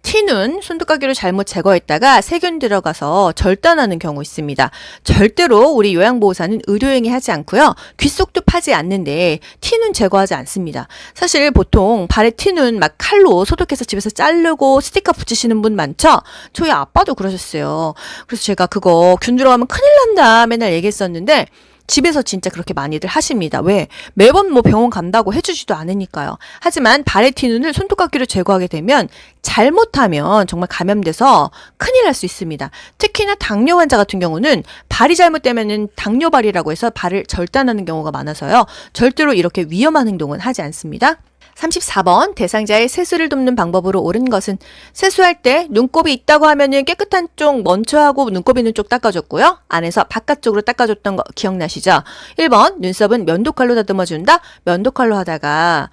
티눈 손톱깎이로 잘못 제거했다가 세균 들어가서 절단하는 경우 있습니다. 절대로 우리 요양보호사는 의료행위 하지 않고요. 귓속도 파지 않는데 티눈 제거하지 않습니다. 사실 보통 발에 티눈 막 칼로 소독해서 집에서 자르고 스티커 붙이시는 분 많죠? 저희 아빠도 그러셨어요. 그래서 제가 그거 균 들어가면 큰일 난다 맨날 얘기했었는데 집에서 진짜 그렇게 많이들 하십니다. 왜? 매번 뭐 병원 간다고 해주지도 않으니까요. 하지만 발의 티눈을 손톱깎이로 제거하게 되면 잘못하면 정말 감염돼서 큰일 날 수 있습니다. 특히나 당뇨 환자 같은 경우는 발이 잘못되면은 당뇨발이라고 해서 발을 절단하는 경우가 많아서요. 절대로 이렇게 위험한 행동은 하지 않습니다. 34번 대상자의 세수를 돕는 방법으로 옳은 것은 세수할 때 눈곱이 있다고 하면은 깨끗한 쪽 먼저 하고 눈곱 있는 쪽 닦아줬고요. 안에서 바깥쪽으로 닦아줬던 거 기억나시죠? 1번 눈썹은 면도칼로 다듬어준다. 면도칼로 하다가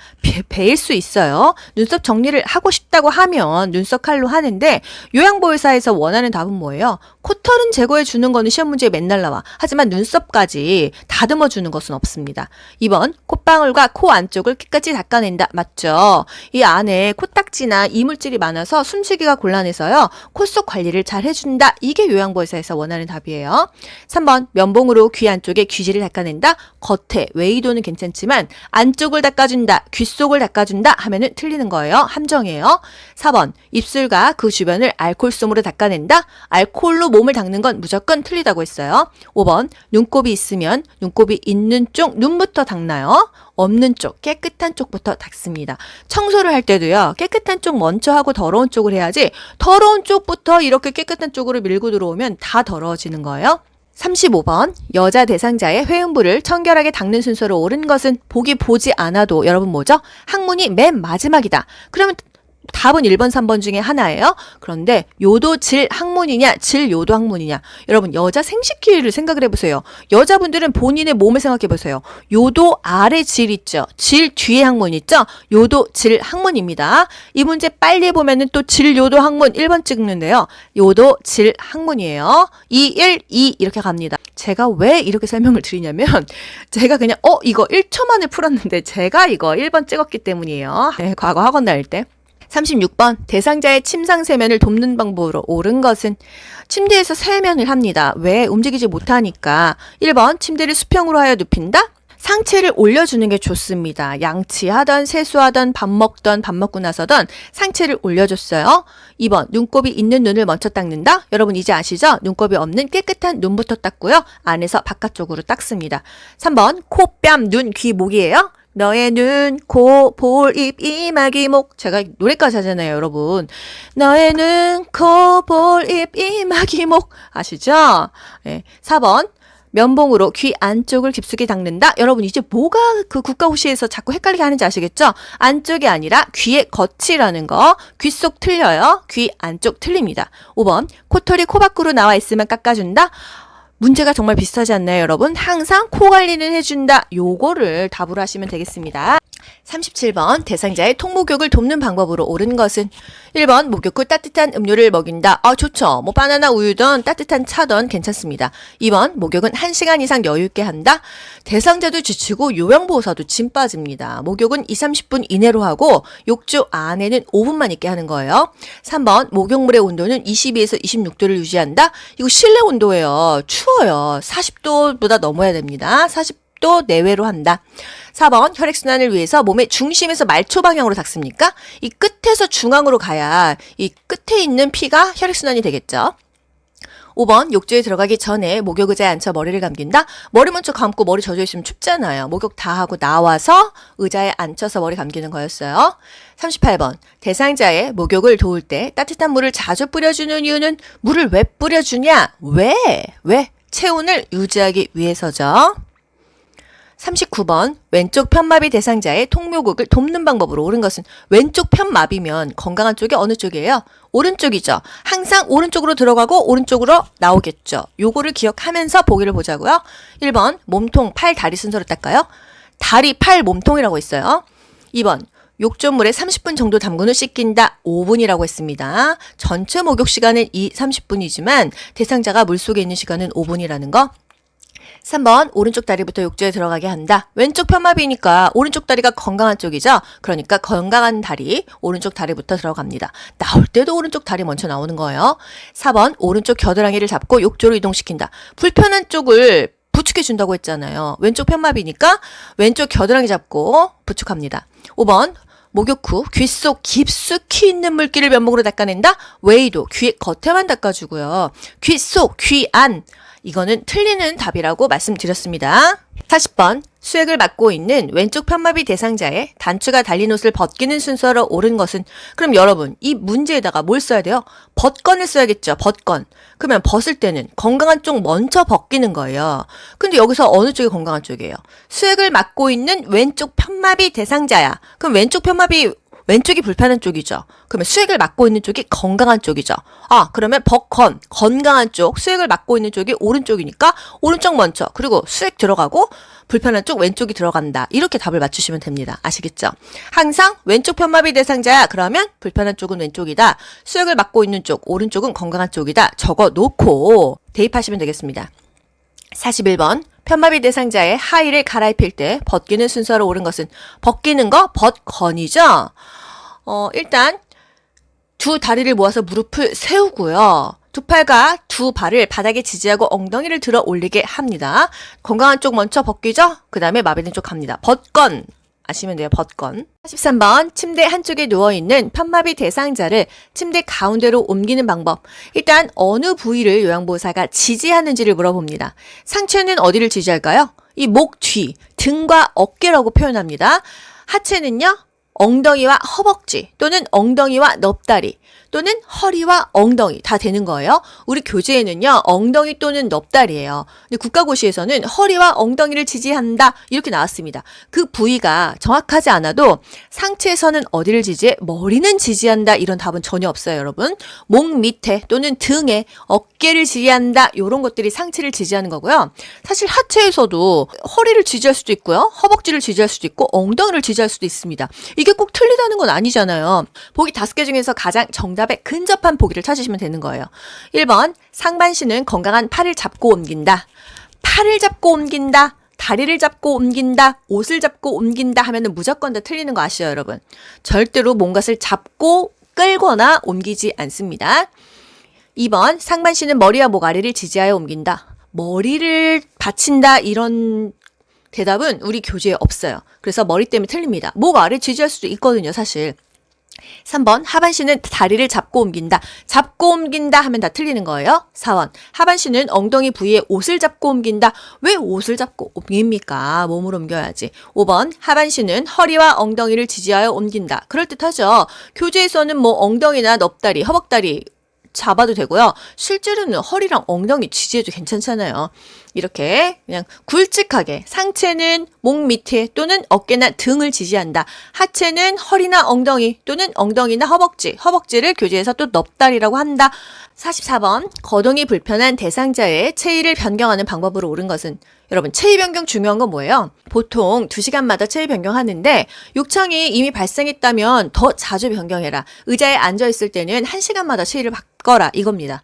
베일 수 있어요. 눈썹 정리를 하고 싶다고 하면 눈썹 칼로 하는데 요양보호사에서 원하는 답은 뭐예요? 코털은 제거해 주는 거는 시험 문제에 맨날 나와. 하지만 눈썹까지 다듬어 주는 것은 없습니다. 2번 콧방울과 코 안쪽을 깨끗이 닦아낸다. 맞죠? 이 안에 코딱지나 이물질이 많아서 숨쉬기가 곤란해서요. 코 속 관리를 잘 해준다. 이게 요양보호사에서 원하는 답이에요. 3번 면봉으로 귀 안쪽에 귀지를 닦아낸다. 겉에 웨이도는 괜찮지만 안쪽을 닦아준다. 귀 속을 닦아준다 하면은 틀리는 거예요. 함정이에요. 4번 입술과 그 주변을 알코올솜으로 닦아낸다. 알코올로 몸을 닦는 건 무조건 틀리다고 했어요. 5번 눈곱이 있으면 눈곱이 있는 쪽 눈부터 닦나요? 없는 쪽, 깨끗한 쪽부터 닦습니다. 청소를 할 때도요, 깨끗한 쪽 먼저 하고 더러운 쪽을 해야지 더러운 쪽부터 이렇게 깨끗한 쪽으로 밀고 들어오면 다 더러워지는 거예요. 35번 여자 대상자의 회음부를 청결하게 닦는 순서로 옳은 것은 보지 않아도 여러분 뭐죠? 항문이 맨 마지막이다. 그러면 답은 1번, 3번 중에 하나예요. 그런데 요도 질 항문이냐, 질 요도 항문이냐. 여러분 여자 생식기를 생각을 해보세요. 여자분들은 본인의 몸을 생각해보세요. 요도 아래 질 있죠. 질 뒤에 항문 있죠. 요도 질 항문입니다. 이 문제 빨리 보면은 또 질 요도 항문 1번 찍는데요. 요도 질 항문이에요. 2, 1, 2 이렇게 갑니다. 제가 왜 이렇게 설명을 드리냐면 제가 그냥 이거 1초 만에 풀었는데 제가 이거 1번 찍었기 때문이에요. 네, 과거 학원 다닐 때. 36번 대상자의 침상 세면을 돕는 방법으로 옳은 것은 침대에서 세면을 합니다. 왜? 움직이지 못하니까. 1번 침대를 수평으로 하여 눕힌다. 상체를 올려주는 게 좋습니다. 양치하던 세수하던 밥 먹던 밥 먹고 나서던 상체를 올려줬어요. 2번 눈곱이 있는 눈을 먼저 닦는다. 여러분 이제 아시죠? 눈곱이 없는 깨끗한 눈부터 닦고요. 안에서 바깥쪽으로 닦습니다. 3번 코, 뺨, 눈, 귀, 목이에요. 너의 눈, 코, 볼, 입, 이마, 귀, 목. 제가 노래까지 하잖아요, 여러분. 너의 눈, 코, 볼, 입, 이마, 귀, 목. 아시죠? 네. 4번. 면봉으로 귀 안쪽을 깊숙이 닦는다. 여러분 이제 뭐가 그 국가고시에서 자꾸 헷갈리게 하는지 아시겠죠? 안쪽이 아니라 귀의 겉이라는 거. 귀 속 틀려요. 귀 안쪽 틀립니다. 5번 코털이 코 밖으로 나와 있으면 깎아준다. 문제가 정말 비슷하지 않나요, 여러분? 항상 코 관리는 해준다. 요거를 답으로 하시면 되겠습니다. 37번 대상자의 통목욕을 돕는 방법으로 옳은 것은 1번 목욕 후 따뜻한 음료를 먹인다. 좋죠. 뭐 바나나 우유든 따뜻한 차든 괜찮습니다. 2번 목욕은 1시간 이상 여유 있게 한다. 대상자도 지치고 요양보호사도 진 빠집니다. 목욕은 2-30분 이내로 하고 욕조 안에는 5분만 있게 하는 거예요. 3번 목욕물의 온도는 22에서 26도를 유지한다. 이거 실내 온도예요. 추워요. 40도보다 넘어야 됩니다. 40도 내외로 한다. 4번 혈액순환을 위해서 몸의 중심에서 말초 방향으로 닦습니까? 이 끝에서 중앙으로 가야 이 끝에 있는 피가 혈액순환이 되겠죠. 5번 욕조에 들어가기 전에 목욕 의자에 앉혀 머리를 감긴다. 머리 먼저 감고 머리 젖어 있으면 춥잖아요. 목욕 다 하고 나와서 의자에 앉혀서 머리 감기는 거였어요. 38번 대상자의 목욕을 도울 때 따뜻한 물을 자주 뿌려주는 이유는 물을 왜 뿌려주냐? 왜? 체온을 유지하기 위해서죠. 39번 왼쪽 편마비 대상자의 통목욕을 돕는 방법으로 옳은 것은 왼쪽 편마비면 건강한 쪽이 어느 쪽이에요? 오른쪽이죠. 항상 오른쪽으로 들어가고 오른쪽으로 나오겠죠. 요거를 기억하면서 보기를 보자고요. 1번 몸통, 팔, 다리 순서로 닦아요. 다리, 팔, 몸통이라고 있어요. 2번 욕조물에 30분 정도 담근 후 씻긴다. 5분이라고 했습니다. 전체 목욕 시간은 30분이지만 대상자가 물속에 있는 시간은 5분이라는 거. 3번 오른쪽 다리부터 욕조에 들어가게 한다. 왼쪽 편마비니까 오른쪽 다리가 건강한 쪽이죠. 그러니까 건강한 다리, 오른쪽 다리부터 들어갑니다. 나올 때도 오른쪽 다리 먼저 나오는 거예요. 4번 오른쪽 겨드랑이를 잡고 욕조로 이동시킨다. 불편한 쪽을 부축해준다고 했잖아요. 왼쪽 편마비니까 왼쪽 겨드랑이 잡고 부축합니다. 5번 목욕 후 귀 속 깊숙이 있는 물기를 면목으로 닦아낸다. 웨이도 귀 겉에만 닦아주고요. 귀 속, 귀 안. 이거는 틀리는 답이라고 말씀드렸습니다. 40번 수액을 맡고 있는 왼쪽 편마비 대상자의 단추가 달린 옷을 벗기는 순서로 옳은 것은 그럼 여러분 이 문제에다가 뭘 써야 돼요? 벗건을 써야겠죠. 벗건. 그러면 벗을 때는 건강한 쪽 먼저 벗기는 거예요. 근데 여기서 어느 쪽이 건강한 쪽이에요? 수액을 맡고 있는 왼쪽 편마비 대상자야. 그럼 왼쪽 편마비 왼쪽이 불편한 쪽이죠. 그러면 수액을 맡고 있는 쪽이 건강한 쪽이죠. 그러면 벗건, 건강한 쪽, 수액을 맡고 있는 쪽이 오른쪽이니까 오른쪽 먼저, 그리고 수액 들어가고 불편한 쪽 왼쪽이 들어간다. 이렇게 답을 맞추시면 됩니다. 아시겠죠? 항상 왼쪽 편마비 대상자야. 그러면 불편한 쪽은 왼쪽이다. 수액을 맡고 있는 쪽, 오른쪽은 건강한 쪽이다. 적어 놓고 대입하시면 되겠습니다. 41번 편마비 대상자의 하의를 갈아입힐 때 벗기는 순서로 옳은 것은 벗기는 거 벗건이죠. 일단 두 다리를 모아서 무릎을 세우고요. 두 팔과 두 발을 바닥에 지지하고 엉덩이를 들어 올리게 합니다. 건강한 쪽 먼저 벗기죠. 그 다음에 마비된 쪽 갑니다. 벗건. 아시면 돼요. 벗건. 43번 침대 한쪽에 누워있는 편마비 대상자를 침대 가운데로 옮기는 방법. 일단 어느 부위를 요양보호사가 지지하는지를 물어봅니다. 상체는 어디를 지지할까요? 이 목 뒤, 등과 어깨라고 표현합니다. 하체는요. 엉덩이와 허벅지 또는 엉덩이와 넙다리 또는 허리와 엉덩이 다 되는 거예요. 우리 교재에는요. 엉덩이 또는 넙다리예요. 근데 국가고시에서는 허리와 엉덩이를 지지한다 이렇게 나왔습니다. 그 부위가 정확하지 않아도 상체에서는 어디를 지지해? 머리는 지지한다 이런 답은 전혀 없어요. 여러분. 목 밑에 또는 등에 어깨를 지지한다 이런 것들이 상체를 지지하는 거고요. 사실 하체에서도 허리를 지지할 수도 있고요. 허벅지를 지지할 수도 있고 엉덩이를 지지할 수도 있습니다. 이게 꼭 틀리다는 건 아니잖아요. 보기 5개 중에서 가장 정답에 근접한 보기를 찾으시면 되는 거예요. 1번 상반신은 건강한 팔을 잡고 옮긴다. 팔을 잡고 옮긴다. 다리를 잡고 옮긴다. 옷을 잡고 옮긴다 하면은 무조건 다 틀리는 거 아시죠, 여러분? 절대로 뭔가를 잡고 끌거나 옮기지 않습니다. 2번 상반신은 머리와 목 아래를 지지하여 옮긴다. 머리를 받친다 이런 대답은 우리 교재에 없어요. 그래서 머리 때문에 틀립니다. 목 아래 지지할 수도 있거든요, 사실. 3번 하반신은 다리를 잡고 옮긴다. 잡고 옮긴다 하면 다 틀리는 거예요. 4번 하반신은 엉덩이 부위에 옷을 잡고 옮긴다. 왜 옷을 잡고 옮깁니까? 몸으로 옮겨야지. 5번 하반신은 허리와 엉덩이를 지지하여 옮긴다. 그럴듯하죠. 교재에서는 뭐 엉덩이나 넙다리, 허벅다리 잡아도 되고요. 실제로는 허리랑 엉덩이 지지해도 괜찮잖아요. 이렇게 그냥 굵직하게 상체는 목 밑에 또는 어깨나 등을 지지한다. 하체는 허리나 엉덩이 또는 엉덩이나 허벅지를 교재에서 또 넙다리라고 한다. 44번 거동이 불편한 대상자의 체위를 변경하는 방법으로 옳은 것은 여러분 체위 변경 중요한 건 뭐예요? 보통 2시간마다 체위 변경하는데 욕창이 이미 발생했다면 더 자주 변경해라. 의자에 앉아있을 때는 1시간마다 체위를 바꿔라 이겁니다.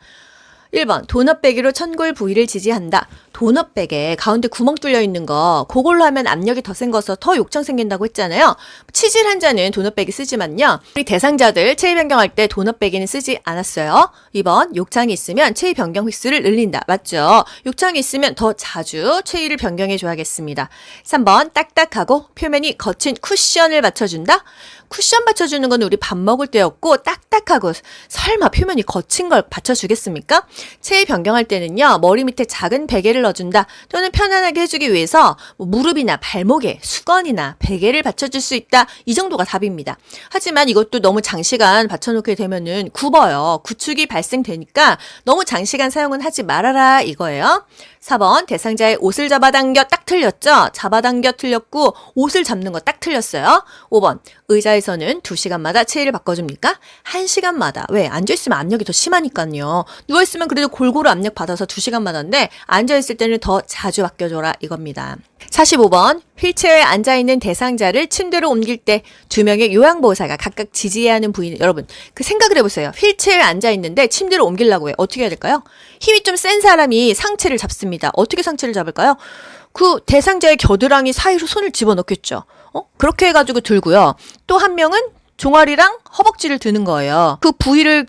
1번 도넛배기로 천골 부위를 지지한다. 도넛백에 가운데 구멍 뚫려 있는 거 그걸로 하면 압력이 더 센 거서 더 욕창 생긴다고 했잖아요. 치질 환자는 도넛백이 쓰지만요. 우리 대상자들 체위 변경할 때 도넛백이는 쓰지 않았어요. 2번 욕창이 있으면 체위 변경 횟수를 늘린다. 맞죠? 욕창이 있으면 더 자주 체위를 변경해 줘야겠습니다. 3번 딱딱하고 표면이 거친 쿠션을 받쳐준다. 쿠션 받쳐주는 건 우리 밥 먹을 때였고 딱딱하고 설마 표면이 거친 걸 받쳐주겠습니까? 체위 변경할 때는요. 머리 밑에 작은 베개를 넣어준다. 또는 편안하게 해주기 위해서 무릎이나 발목에 수건이나 베개를 받쳐줄 수 있다. 이 정도가 답입니다. 하지만 이것도 너무 장시간 받쳐놓게 되면은 굽어요. 구축이 발생되니까 너무 장시간 사용은 하지 말아라 이거예요. 4번 대상자의 옷을 잡아당겨 딱 틀렸죠? 잡아당겨 틀렸고 옷을 잡는 거 딱 틀렸어요. 5번 의자에서는 2시간마다 체위를 바꿔줍니까? 1시간마다. 왜? 앉아있으면 압력이 더 심하니까요. 누워있으면 그래도 골고루 압력 받아서 2시간마다인데 앉아있을 때는 더 자주 바뀌어줘라 이겁니다. 45번 휠체어에 앉아있는 대상자를 침대로 옮길 때 2명의 요양보호사가 각각 지지해야 하는 부위는 여러분 그 생각을 해보세요. 휠체어에 앉아있는데 침대로 옮기려고 해. 어떻게 해야 될까요? 힘이 좀 센 사람이 상체를 잡습니다. 어떻게 상체를 잡을까요? 그 대상자의 겨드랑이 사이로 손을 집어넣겠죠. 그렇게 해가지고 들고요. 또 한 명은 종아리랑 허벅지를 드는 거예요. 그 부위를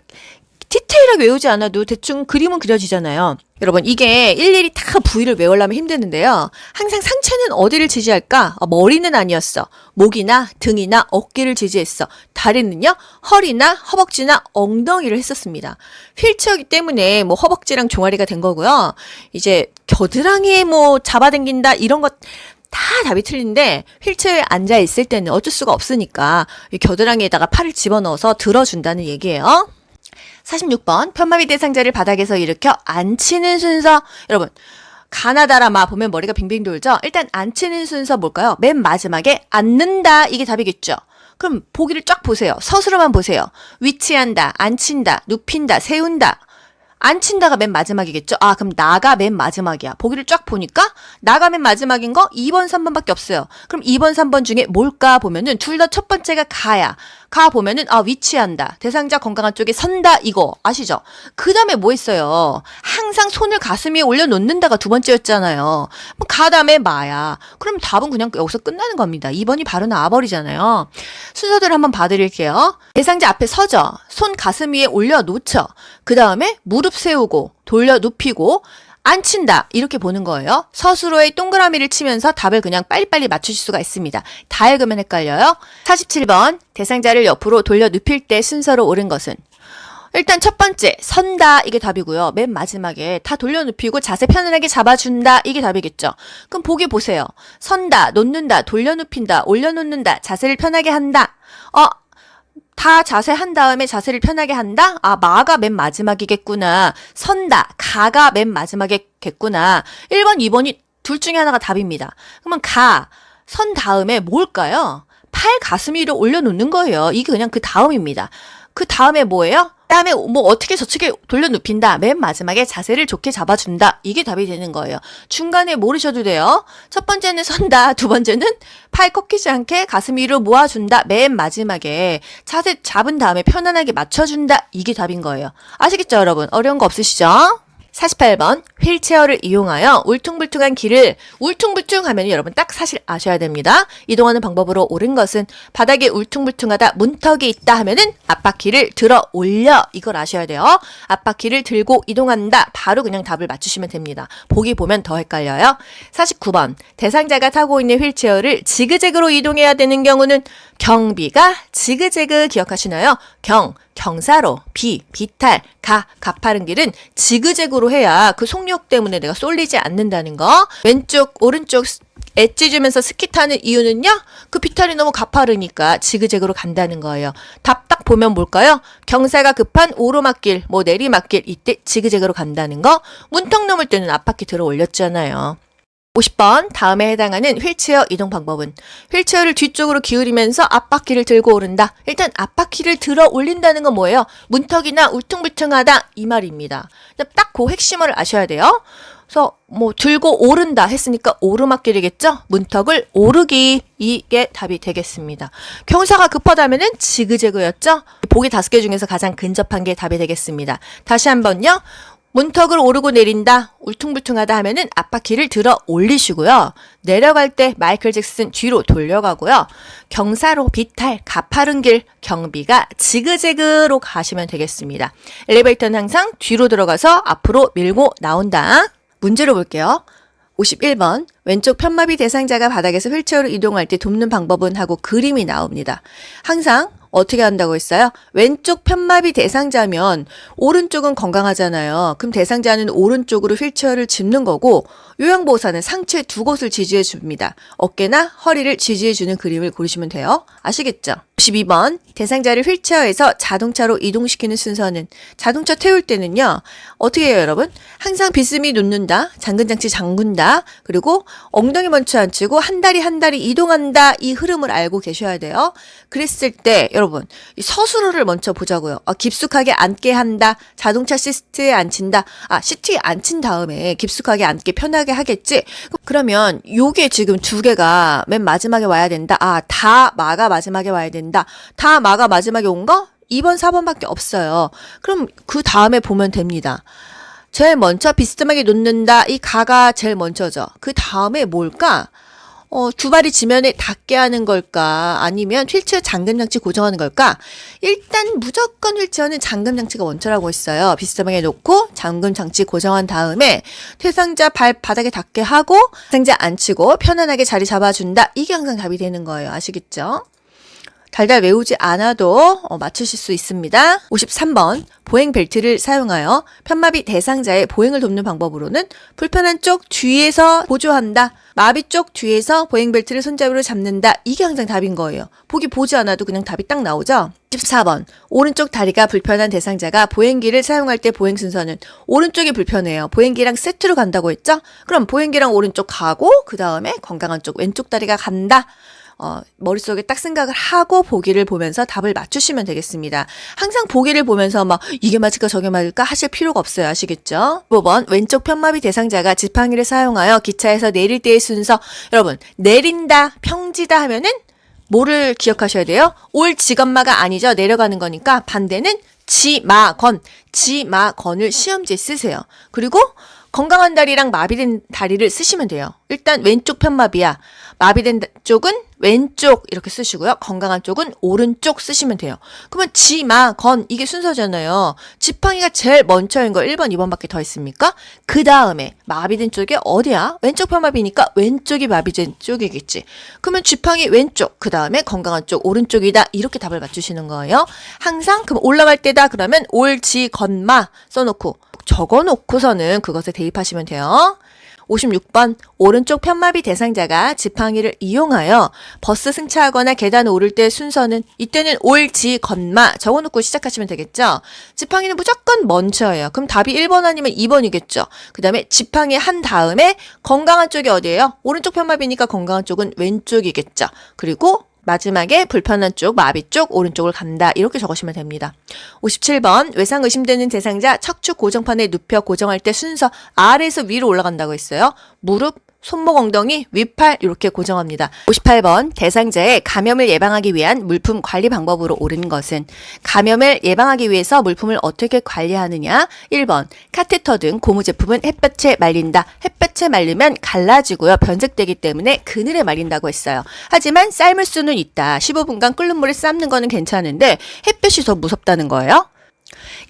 디테일하게 외우지 않아도 대충 그림은 그려지잖아요. 여러분 이게 일일이 다 부위를 외우려면 힘드는데요. 항상 상체는 어디를 지지할까? 머리는 아니었어. 목이나 등이나 어깨를 지지했어. 다리는요? 허리나 허벅지나 엉덩이를 했었습니다. 휠체어이기 때문에 뭐 허벅지랑 종아리가 된 거고요. 이제 겨드랑이에 뭐 잡아당긴다 이런 것 다 답이 틀린데 휠체어에 앉아 있을 때는 어쩔 수가 없으니까 이 겨드랑이에다가 팔을 집어넣어서 들어준다는 얘기예요. 46번 편마비 대상자를 바닥에서 일으켜 앉히는 순서. 여러분 가나다라마 보면 머리가 빙빙 돌죠. 일단 앉히는 순서 뭘까요? 맨 마지막에 앉는다 이게 답이겠죠. 그럼 보기를 쫙 보세요. 서술어만 보세요. 위치한다, 앉힌다, 눕힌다, 세운다. 앉힌다가 맨 마지막이겠죠? 그럼 나가 맨 마지막이야. 보기를 쫙 보니까 나가 맨 마지막인 거 2번, 3번밖에 없어요. 그럼 2번, 3번 중에 뭘까 보면은 둘 다 첫 번째가 가야. 가 보면은 위치한다. 대상자 건강한 쪽에 선다 이거 아시죠? 그 다음에 뭐 있어요? 항상 손을 가슴 위에 올려놓는다가 두 번째였잖아요. 가 다음에 마야. 그럼 답은 그냥 여기서 끝나는 겁니다. 2번이 바로 나와버리잖아요. 순서대로 한번 봐드릴게요. 대상자 앞에 서죠. 손 가슴 위에 올려놓죠. 그 다음에 무릎 세우고 돌려 눕히고 앉힌다 이렇게 보는 거예요. 서술어에 동그라미를 치면서 답을 그냥 빨리빨리 맞추실 수가 있습니다. 다 읽으면 헷갈려요. 47번 대상자를 옆으로 돌려 눕힐 때 순서로 옳은 것은 일단 첫 번째 선다 이게 답이고요. 맨 마지막에 다 돌려 눕히고 자세 편안하게 잡아준다 이게 답이겠죠. 그럼 보기 보세요. 선다, 놓는다, 돌려 눕힌다, 올려놓는다, 자세를 편하게 한다. 다 자세 한 다음에 자세를 편하게 한다? 마가 맨 마지막이겠구나. 선다, 가가 맨 마지막이겠구나. 1번, 2번이 둘 중에 하나가 답입니다. 그러면 선 다음에 뭘까요? 팔 가슴 위로 올려놓는 거예요. 이게 그냥 그 다음입니다. 그 다음에 뭐예요? 다음에 뭐 어떻게 저측에 돌려 눕힌다. 맨 마지막에 자세를 좋게 잡아준다. 이게 답이 되는 거예요. 중간에 모르셔도 돼요. 첫 번째는 선다. 두 번째는 팔 꺾이지 않게 가슴 위로 모아준다. 맨 마지막에 자세 잡은 다음에 편안하게 맞춰준다. 이게 답인 거예요. 아시겠죠 여러분? 어려운 거 없으시죠? 48번 휠체어를 이용하여 울퉁불퉁한 길을 울퉁불퉁하면 여러분 딱 사실 아셔야 됩니다. 이동하는 방법으로 옳은 것은 바닥에 울퉁불퉁하다 문턱이 있다 하면은 앞바퀴를 들어 올려 이걸 아셔야 돼요. 앞바퀴를 들고 이동한다 바로 그냥 답을 맞추시면 됩니다. 보기 보면 더 헷갈려요. 49번 대상자가 타고 있는 휠체어를 지그재그로 이동해야 되는 경우는 경비가 지그재그 기억하시나요? 경사로, 비탈, 가파른 길은 지그재그로 해야 그 속력 때문에 내가 쏠리지 않는다는 거. 왼쪽, 오른쪽 엣지 주면서 스키 타는 이유는요? 그 비탈이 너무 가파르니까 지그재그로 간다는 거예요. 답 딱 보면 뭘까요? 경사가 급한 오르막길, 뭐 내리막길 이때 지그재그로 간다는 거. 문턱 넘을 때는 앞바퀴 들어 올렸잖아요. 50번 다음에 해당하는 휠체어 이동 방법은 휠체어를 뒤쪽으로 기울이면서 앞바퀴를 들고 오른다. 일단 앞바퀴를 들어 올린다는 건 뭐예요? 문턱이나 울퉁불퉁하다 이 말입니다. 딱 그 핵심을 아셔야 돼요. 그래서 뭐 들고 오른다 했으니까 오르막길이겠죠? 문턱을 오르기 이게 답이 되겠습니다. 경사가 급하다면은 지그재그였죠? 보기 5개 중에서 가장 근접한 게 답이 되겠습니다. 다시 한번요. 문턱을 오르고 내린다, 울퉁불퉁하다 하면은 앞바퀴를 들어 올리시고요. 내려갈 때 마이클 잭슨 뒤로 돌려가고요. 경사로 비탈, 가파른 길, 경비가 지그재그로 가시면 되겠습니다. 엘리베이터는 항상 뒤로 들어가서 앞으로 밀고 나온다. 문제로 볼게요. 51번 왼쪽 편마비 대상자가 바닥에서 휠체어로 이동할 때 돕는 방법은 하고 그림이 나옵니다. 항상 어떻게 한다고 했어요? 왼쪽 편마비 대상자면 오른쪽은 건강하잖아요. 그럼 대상자는 오른쪽으로 휠체어를 짚는 거고 요양보호사는 상체 두 곳을 지지해 줍니다. 어깨나 허리를 지지해 주는 그림을 고르시면 돼요. 아시겠죠? 52번 대상자를 휠체어에서 자동차로 이동시키는 순서는 자동차 태울 때는요. 어떻게 해요 여러분? 항상 빗스미 놓는다. 잠근장치 잠근다. 그리고 엉덩이 먼저 앉히고 한 다리 이동한다. 이 흐름을 알고 계셔야 돼요. 그랬을 때 여러분 이 서술어를 먼저 보자고요. 깊숙하게 앉게 한다. 자동차 시트에 앉힌다. 시트에 앉힌 다음에 깊숙하게 앉게 편하게 하겠지. 그러면 요게 지금 두 개가 맨 마지막에 와야 된다. 다 마가 마지막에 와야 된다. 다 마가 마지막에 온 거 2번, 4번밖에 없어요. 그럼 그 다음에 보면 됩니다. 제일 먼저 비스듬하게 놓는다. 이 가가 제일 먼저죠. 그 다음에 뭘까? 두 발이 지면에 닿게 하는 걸까? 아니면 휠체어 잠금장치 고정하는 걸까? 일단 무조건 휠체어는 잠금장치가 원초라고 했어요. 비스듬하게 놓고 잠금장치 고정한 다음에 대상자 발 바닥에 닿게 하고 대상자 앉히고 편안하게 자리 잡아준다. 이게 항상 답이 되는 거예요. 아시겠죠? 달달 외우지 않아도 맞추실 수 있습니다. 53번 보행 벨트를 사용하여 편마비 대상자의 보행을 돕는 방법으로는 불편한 쪽 뒤에서 보조한다. 마비 쪽 뒤에서 보행 벨트를 손잡이로 잡는다. 이게 항상 답인 거예요. 보지 않아도 그냥 답이 딱 나오죠. 14번 오른쪽 다리가 불편한 대상자가 보행기를 사용할 때 보행 순서는 오른쪽이 불편해요. 보행기랑 세트로 간다고 했죠? 그럼 보행기랑 오른쪽 가고 그 다음에 건강한 쪽 왼쪽 다리가 간다. 머릿속에 딱 생각을 하고 보기를 보면서 답을 맞추시면 되겠습니다. 항상 보기를 보면서 이게 맞을까 저게 맞을까 하실 필요가 없어요. 아시겠죠? 5번 왼쪽 편마비 대상자가 지팡이를 사용하여 기차에서 내릴 때의 순서. 여러분 내린다, 평지다 하면은 뭐를 기억하셔야 돼요? 올 지건마가 아니죠. 내려가는 거니까 반대는 지마건. 지마건을 시험지에 쓰세요. 그리고 건강한 다리랑 마비된 다리를 쓰시면 돼요. 일단 왼쪽 편마비야. 마비된 쪽은 왼쪽 이렇게 쓰시고요. 건강한 쪽은 오른쪽 쓰시면 돼요. 그러면 지마건 이게 순서잖아요. 지팡이가 제일 먼저인 거 1번, 2번밖에 더 있습니까? 그 다음에 마비된 쪽이 어디야? 왼쪽 편마비니까 왼쪽이 마비된 쪽이겠지. 그러면 지팡이 왼쪽, 그 다음에 건강한 쪽 오른쪽이다. 이렇게 답을 맞추시는 거예요. 항상 그럼 올라갈 때다 그러면 올지건마 써놓고 적어놓고서는 그것에 대입하시면 돼요. 56번 오른쪽 편마비 대상자가 지팡이를 이용하여 버스 승차하거나 계단 오를 때 순서는 이때는 올지건마 적어놓고 시작하시면 되겠죠. 지팡이는 무조건 먼저예요. 그럼 답이 1번 아니면 2번이겠죠. 그 다음에 지팡이 한 다음에 건강한 쪽이 어디예요? 오른쪽 편마비니까 건강한 쪽은 왼쪽이겠죠. 그리고 마지막에 불편한 쪽, 마비 쪽, 오른쪽을 간다. 이렇게 적으시면 됩니다. 57번 외상 의심되는 대상자 척추 고정판에 눕혀 고정할 때 순서 아래에서 위로 올라간다고 했어요. 무릎, 손목, 엉덩이, 위팔 이렇게 고정합니다. 58번 대상자의 감염을 예방하기 위한 물품 관리 방법으로 옳은 것은 감염을 예방하기 위해서 물품을 어떻게 관리하느냐. 1번 카테터 등 고무 제품은 햇볕에 말린다. 햇볕에 말리면 갈라지고요. 변색되기 때문에 그늘에 말린다고 했어요. 하지만 삶을 수는 있다. 15분간 끓는 물에 삶는 거는 괜찮은데 햇볕이 더 무섭다는 거예요.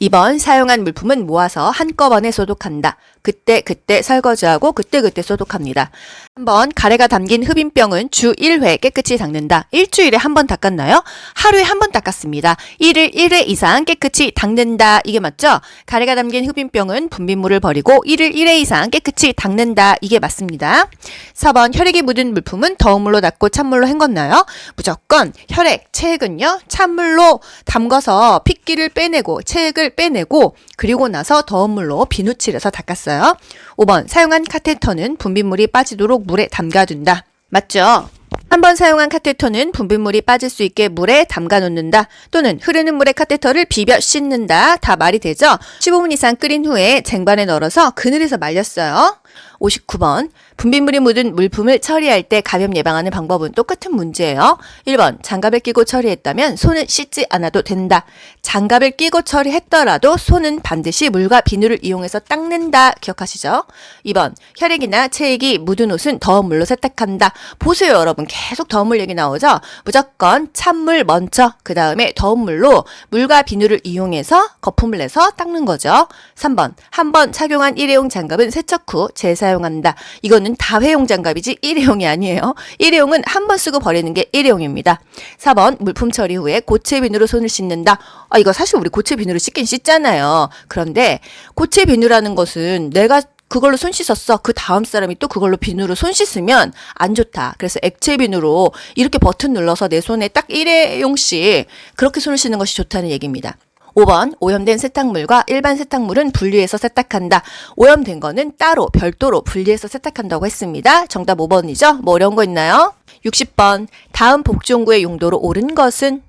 2번 사용한 물품은 모아서 한꺼번에 소독한다. 그때 설거지하고 그때 소독합니다. 한번 가래가 담긴 흡인병은 주 1회 깨끗이 닦는다. 일주일에 한 번 닦았나요? 하루에 한 번 닦았습니다. 1일 1회 이상 깨끗이 닦는다. 이게 맞죠? 가래가 담긴 흡인병은 분비물을 버리고 1일 1회 이상 깨끗이 닦는다. 이게 맞습니다. 4번 혈액이 묻은 물품은 더운 물로 닦고 찬물로 헹궜나요? 무조건 혈액, 체액은요. 찬물로 담가서 핏기를 빼내고 체액을 빼내고 그리고 나서 더운 물로 비누칠해서 닦았어요. 5번 사용한 카테터는 분비물이 빠지도록 물에 담가둔다. 맞죠? 한 번 사용한 카테터는 분비물이 빠질 수 있게 물에 담가 놓는다. 또는 흐르는 물에 카테터를 비벼 씻는다. 다 말이 되죠? 15분 이상 끓인 후에 쟁반에 널어서 그늘에서 말렸어요. 59번 분비물이 묻은 물품을 처리할 때 감염 예방하는 방법은 똑같은 문제예요. 1번 장갑을 끼고 처리했다면 손은 씻지 않아도 된다. 장갑을 끼고 처리했더라도 손은 반드시 물과 비누를 이용해서 닦는다. 기억하시죠? 2번 혈액이나 체액이 묻은 옷은 더운 물로 세탁한다. 보세요 여러분, 계속 더운 물 얘기 나오죠? 무조건 찬물 먼저 그 다음에 더운 물로 물과 비누를 이용해서 거품을 내서 닦는 거죠. 3번 한 번 착용한 일회용 장갑은 세척 후 재사용한다. 이거는 다회용 장갑이지 일회용이 아니에요. 일회용은 한 번 쓰고 버리는 게 일회용입니다. 4번 물품 처리 후에 고체 비누로 손을 씻는다. 이거 사실 우리 고체 비누로 씻긴 씻잖아요. 그런데 고체 비누라는 것은 내가 그걸로 손 씻었어. 그 다음 사람이 또 그걸로 비누로 손 씻으면 안 좋다. 그래서 액체 비누로 이렇게 버튼 눌러서 내 손에 딱 일회용씩 그렇게 손을 씻는 것이 좋다는 얘기입니다. 5번 오염된 세탁물과 일반 세탁물은 분리해서 세탁한다. 오염된 거는 따로 별도로 분리해서 세탁한다고 했습니다. 정답 5번이죠. 뭐 어려운 거 있나요? 60번 다음 복종구의 용도로 옳은 것은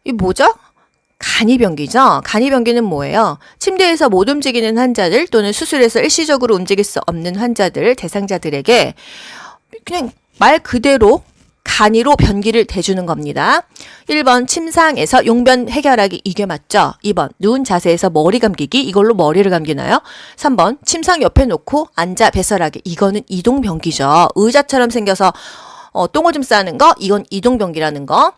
이 뭐죠? 간이병기죠. 간이병기는 뭐예요? 침대에서 못 움직이는 환자들 또는 수술해서 일시적으로 움직일 수 없는 환자들, 대상자들에게 그냥 말 그대로 간이로 변기를 대주는 겁니다. 1번 침상에서 용변 해결하기, 이게 맞죠? 2번 누운 자세에서 머리 감기기, 이걸로 머리를 감기나요? 3번 침상 옆에 놓고 앉아 배설하기, 이거는 이동변기죠. 의자처럼 생겨서 똥오줌 싸는 거, 이건 이동변기라는 거.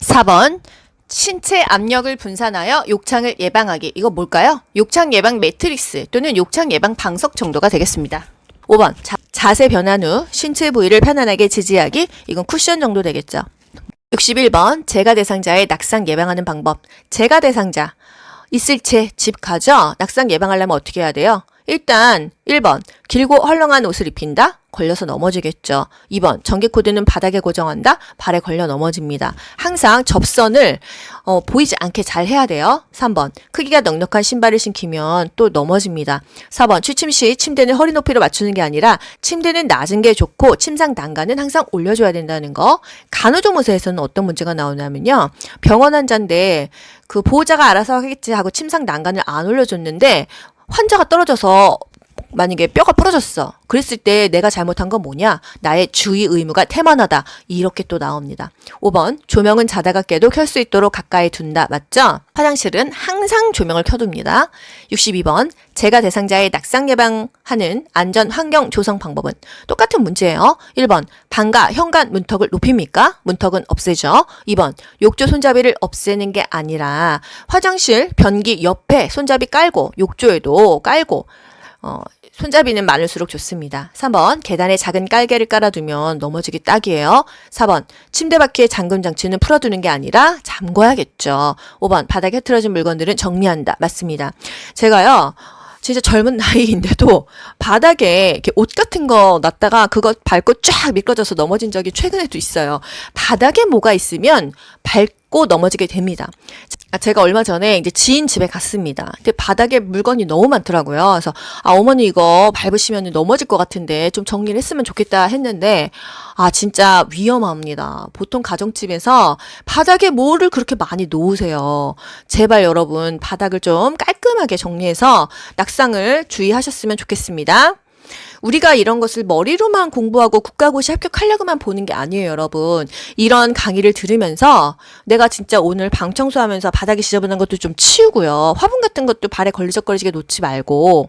4번 신체 압력을 분산하여 욕창을 예방하기, 이거 뭘까요? 욕창 예방 매트릭스 또는 욕창 예방 방석 정도가 되겠습니다. 5번 자세 변환 후 신체 부위를 편안하게 지지하기, 이건 쿠션 정도 되겠죠. 61번 재가 대상자의 낙상 예방하는 방법. 재가 대상자 있을 채 집 가죠. 낙상 예방하려면 어떻게 해야 돼요? 일단 1번 길고 헐렁한 옷을 입힌다. 걸려서 넘어지겠죠. 2번 전기코드는 바닥에 고정한다. 발에 걸려 넘어집니다. 항상 접선을 보이지 않게 잘 해야 돼요. 3번 크기가 넉넉한 신발을 신기면 또 넘어집니다. 4번 취침 시 침대는 허리 높이로 맞추는 게 아니라 침대는 낮은 게 좋고 침상 난간은 항상 올려줘야 된다는 거. 간호조무사에서는 어떤 문제가 나오냐면요. 병원 환자인데 그 보호자가 알아서 하겠지 하고 침상 난간을 안 올려줬는데 환자가 떨어져서 만약에 뼈가 부러졌어. 그랬을 때 내가 잘못한 건 뭐냐? 나의 주의 의무가 태만하다. 이렇게 또 나옵니다. 5번 조명은 자다가 깨도 켤 수 있도록 가까이 둔다. 맞죠? 화장실은 항상 조명을 켜둡니다. 62번 재가 대상자의 낙상 예방하는 안전 환경 조성 방법은 똑같은 문제예요. 1번 방과 현관 문턱을 높입니까? 문턱은 없애죠. 2번 욕조 손잡이를 없애는 게 아니라 화장실 변기 옆에 손잡이 깔고 욕조에도 깔고 손잡이는 많을수록 좋습니다. 3번 계단에 작은 깔개를 깔아두면 넘어지기 딱이에요. 4번 침대 바퀴의 잠금 장치는 풀어두는 게 아니라 잠궈야겠죠. 5번 바닥에 흐트러진 물건들은 정리한다. 맞습니다. 제가요 진짜 젊은 나이인데도 바닥에 이렇게 옷 같은 거 놨다가 그거 밟고 쫙 미끄러져서 넘어진 적이 최근에도 있어요. 바닥에 뭐가 있으면 밟고 넘어지게 됩니다. 제가 얼마 전에 이제 지인 집에 갔습니다. 근데 바닥에 물건이 너무 많더라고요. 그래서 어머니 이거 밟으시면 넘어질 것 같은데 좀 정리를 했으면 좋겠다 했는데 진짜 위험합니다. 보통 가정집에서 바닥에 뭐를 그렇게 많이 놓으세요. 제발 여러분 바닥을 좀 깔끔하게 정리해서 낙상을 주의하셨으면 좋겠습니다. 우리가 이런 것을 머리로만 공부하고 국가고시 합격하려고만 보는 게 아니에요, 여러분. 이런 강의를 들으면서 내가 진짜 오늘 방 청소하면서 바닥이 지저분한 것도 좀 치우고요. 화분 같은 것도 발에 걸리적거리게 놓지 말고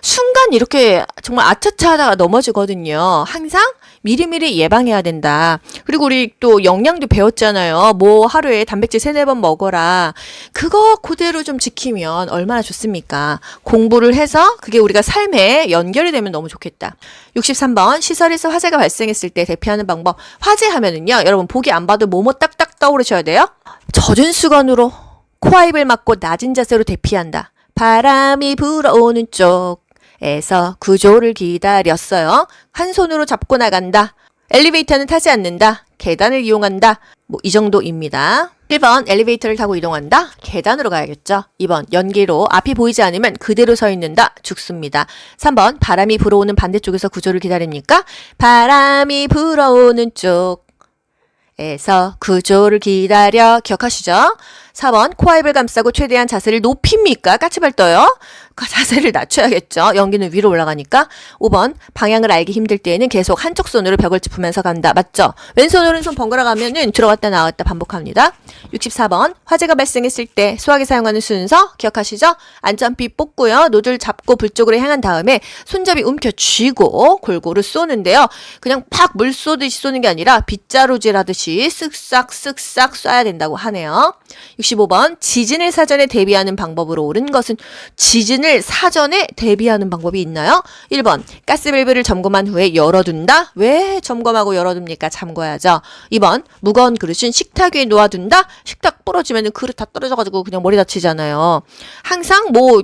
순간 이렇게 정말 아차차 하다가 넘어지거든요. 항상 미리미리 예방해야 된다. 그리고 우리 또 영양도 배웠잖아요. 뭐 하루에 단백질 3-4번 먹어라. 그거 그대로 좀 지키면 얼마나 좋습니까? 공부를 해서 그게 우리가 삶에 연결이 되면 너무 좋겠다. 63번 시설에서 화재가 발생했을 때 대피하는 방법. 화재 하면은요. 여러분 보기 안 봐도 뭐뭐 딱딱 떠오르셔야 돼요. 젖은 수건으로 코와입을 막고 낮은 자세로 대피한다. 바람이 불어오는 쪽에서 구조를 기다렸어요. 한 손으로 잡고 나간다. 엘리베이터는 타지 않는다. 계단을 이용한다. 뭐 이 정도입니다. 1번 엘리베이터를 타고 이동한다. 계단으로 가야겠죠. 2번 연기로 앞이 보이지 않으면 그대로 서 있는다. 죽습니다. 3번 바람이 불어오는 반대쪽에서 구조를 기다립니까? 바람이 불어오는 쪽에서 구조를 기다려. 기억하시죠? 4번 코와입을 감싸고 최대한 자세를 높입니까? 까치발 떠요. 자세를 낮춰야겠죠. 연기는 위로 올라가니까. 5번 방향을 알기 힘들 때에는 계속 한쪽 손으로 벽을 짚으면서 간다. 맞죠? 왼손 오른손 번갈아 가면은 들어갔다 나왔다 반복합니다. 64번 화재가 발생했을 때 수화기 사용하는 순서 기억하시죠? 안전비 뽑고요. 노즐 잡고 불 쪽으로 향한 다음에 손잡이 움켜쥐고 골고루 쏘는데요. 그냥 팍 물 쏘듯이 쏘는 게 아니라 빗자루질 하듯이 쓱싹 쓱싹 쏴야 된다고 하네요. 65번 지진을 사전에 대비하는 방법으로 옳은 것은 지진을 사전에 대비하는 방법이 있나요? 1번 가스밸브를 점검한 후에 열어둔다. 왜 점검하고 열어둡니까? 잠궈야죠. 2번 무거운 그릇은 식탁 위에 놓아둔다. 식탁 부러지면 그릇 다 떨어져가지고 그냥 머리 다치잖아요. 항상 뭐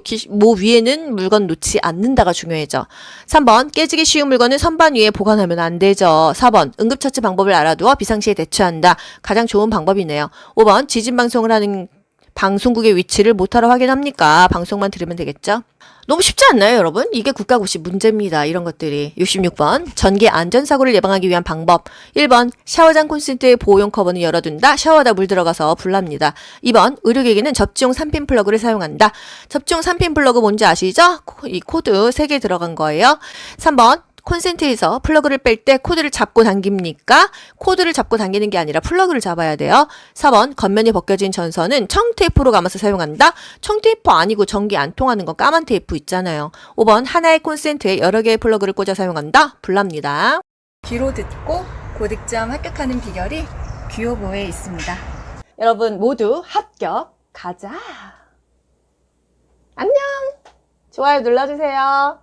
위에는 물건 놓지 않는다가 중요해져. 3번 깨지기 쉬운 물건은 선반 위에 보관하면 안 되죠. 4번 응급처치 방법을 알아두어 비상시에 대처한다. 가장 좋은 방법이네요. 5번 지진 방송을 하는 방송국의 위치를 못하러 확인합니까? 방송만 들으면 되겠죠? 너무 쉽지 않나요, 여러분? 이게 국가고시 문제입니다. 이런 것들이. 66번 전기 안전사고를 예방하기 위한 방법. 1번 샤워장 콘센트의 보호용 커버는 열어둔다. 샤워하다 물 들어가서 불납니다. 2번 의료기기는 접지용 3핀 플러그를 사용한다. 접지용 3핀 플러그 뭔지 아시죠? 이 코드 3개 들어간 거예요. 3번 콘센트에서 플러그를 뺄 때 코드를 잡고 당깁니까? 코드를 잡고 당기는 게 아니라 플러그를 잡아야 돼요. 4번 겉면이 벗겨진 전선은 청테이프로 감아서 사용한다. 청테이프 아니고 전기 안 통하는 거 까만 테이프 있잖아요. 5번 하나의 콘센트에 여러 개의 플러그를 꽂아 사용한다. 불납니다. 귀로 듣고 고득점 합격하는 비결이 귀요보에 있습니다. 여러분 모두 합격. 가자. 안녕. 좋아요 눌러주세요.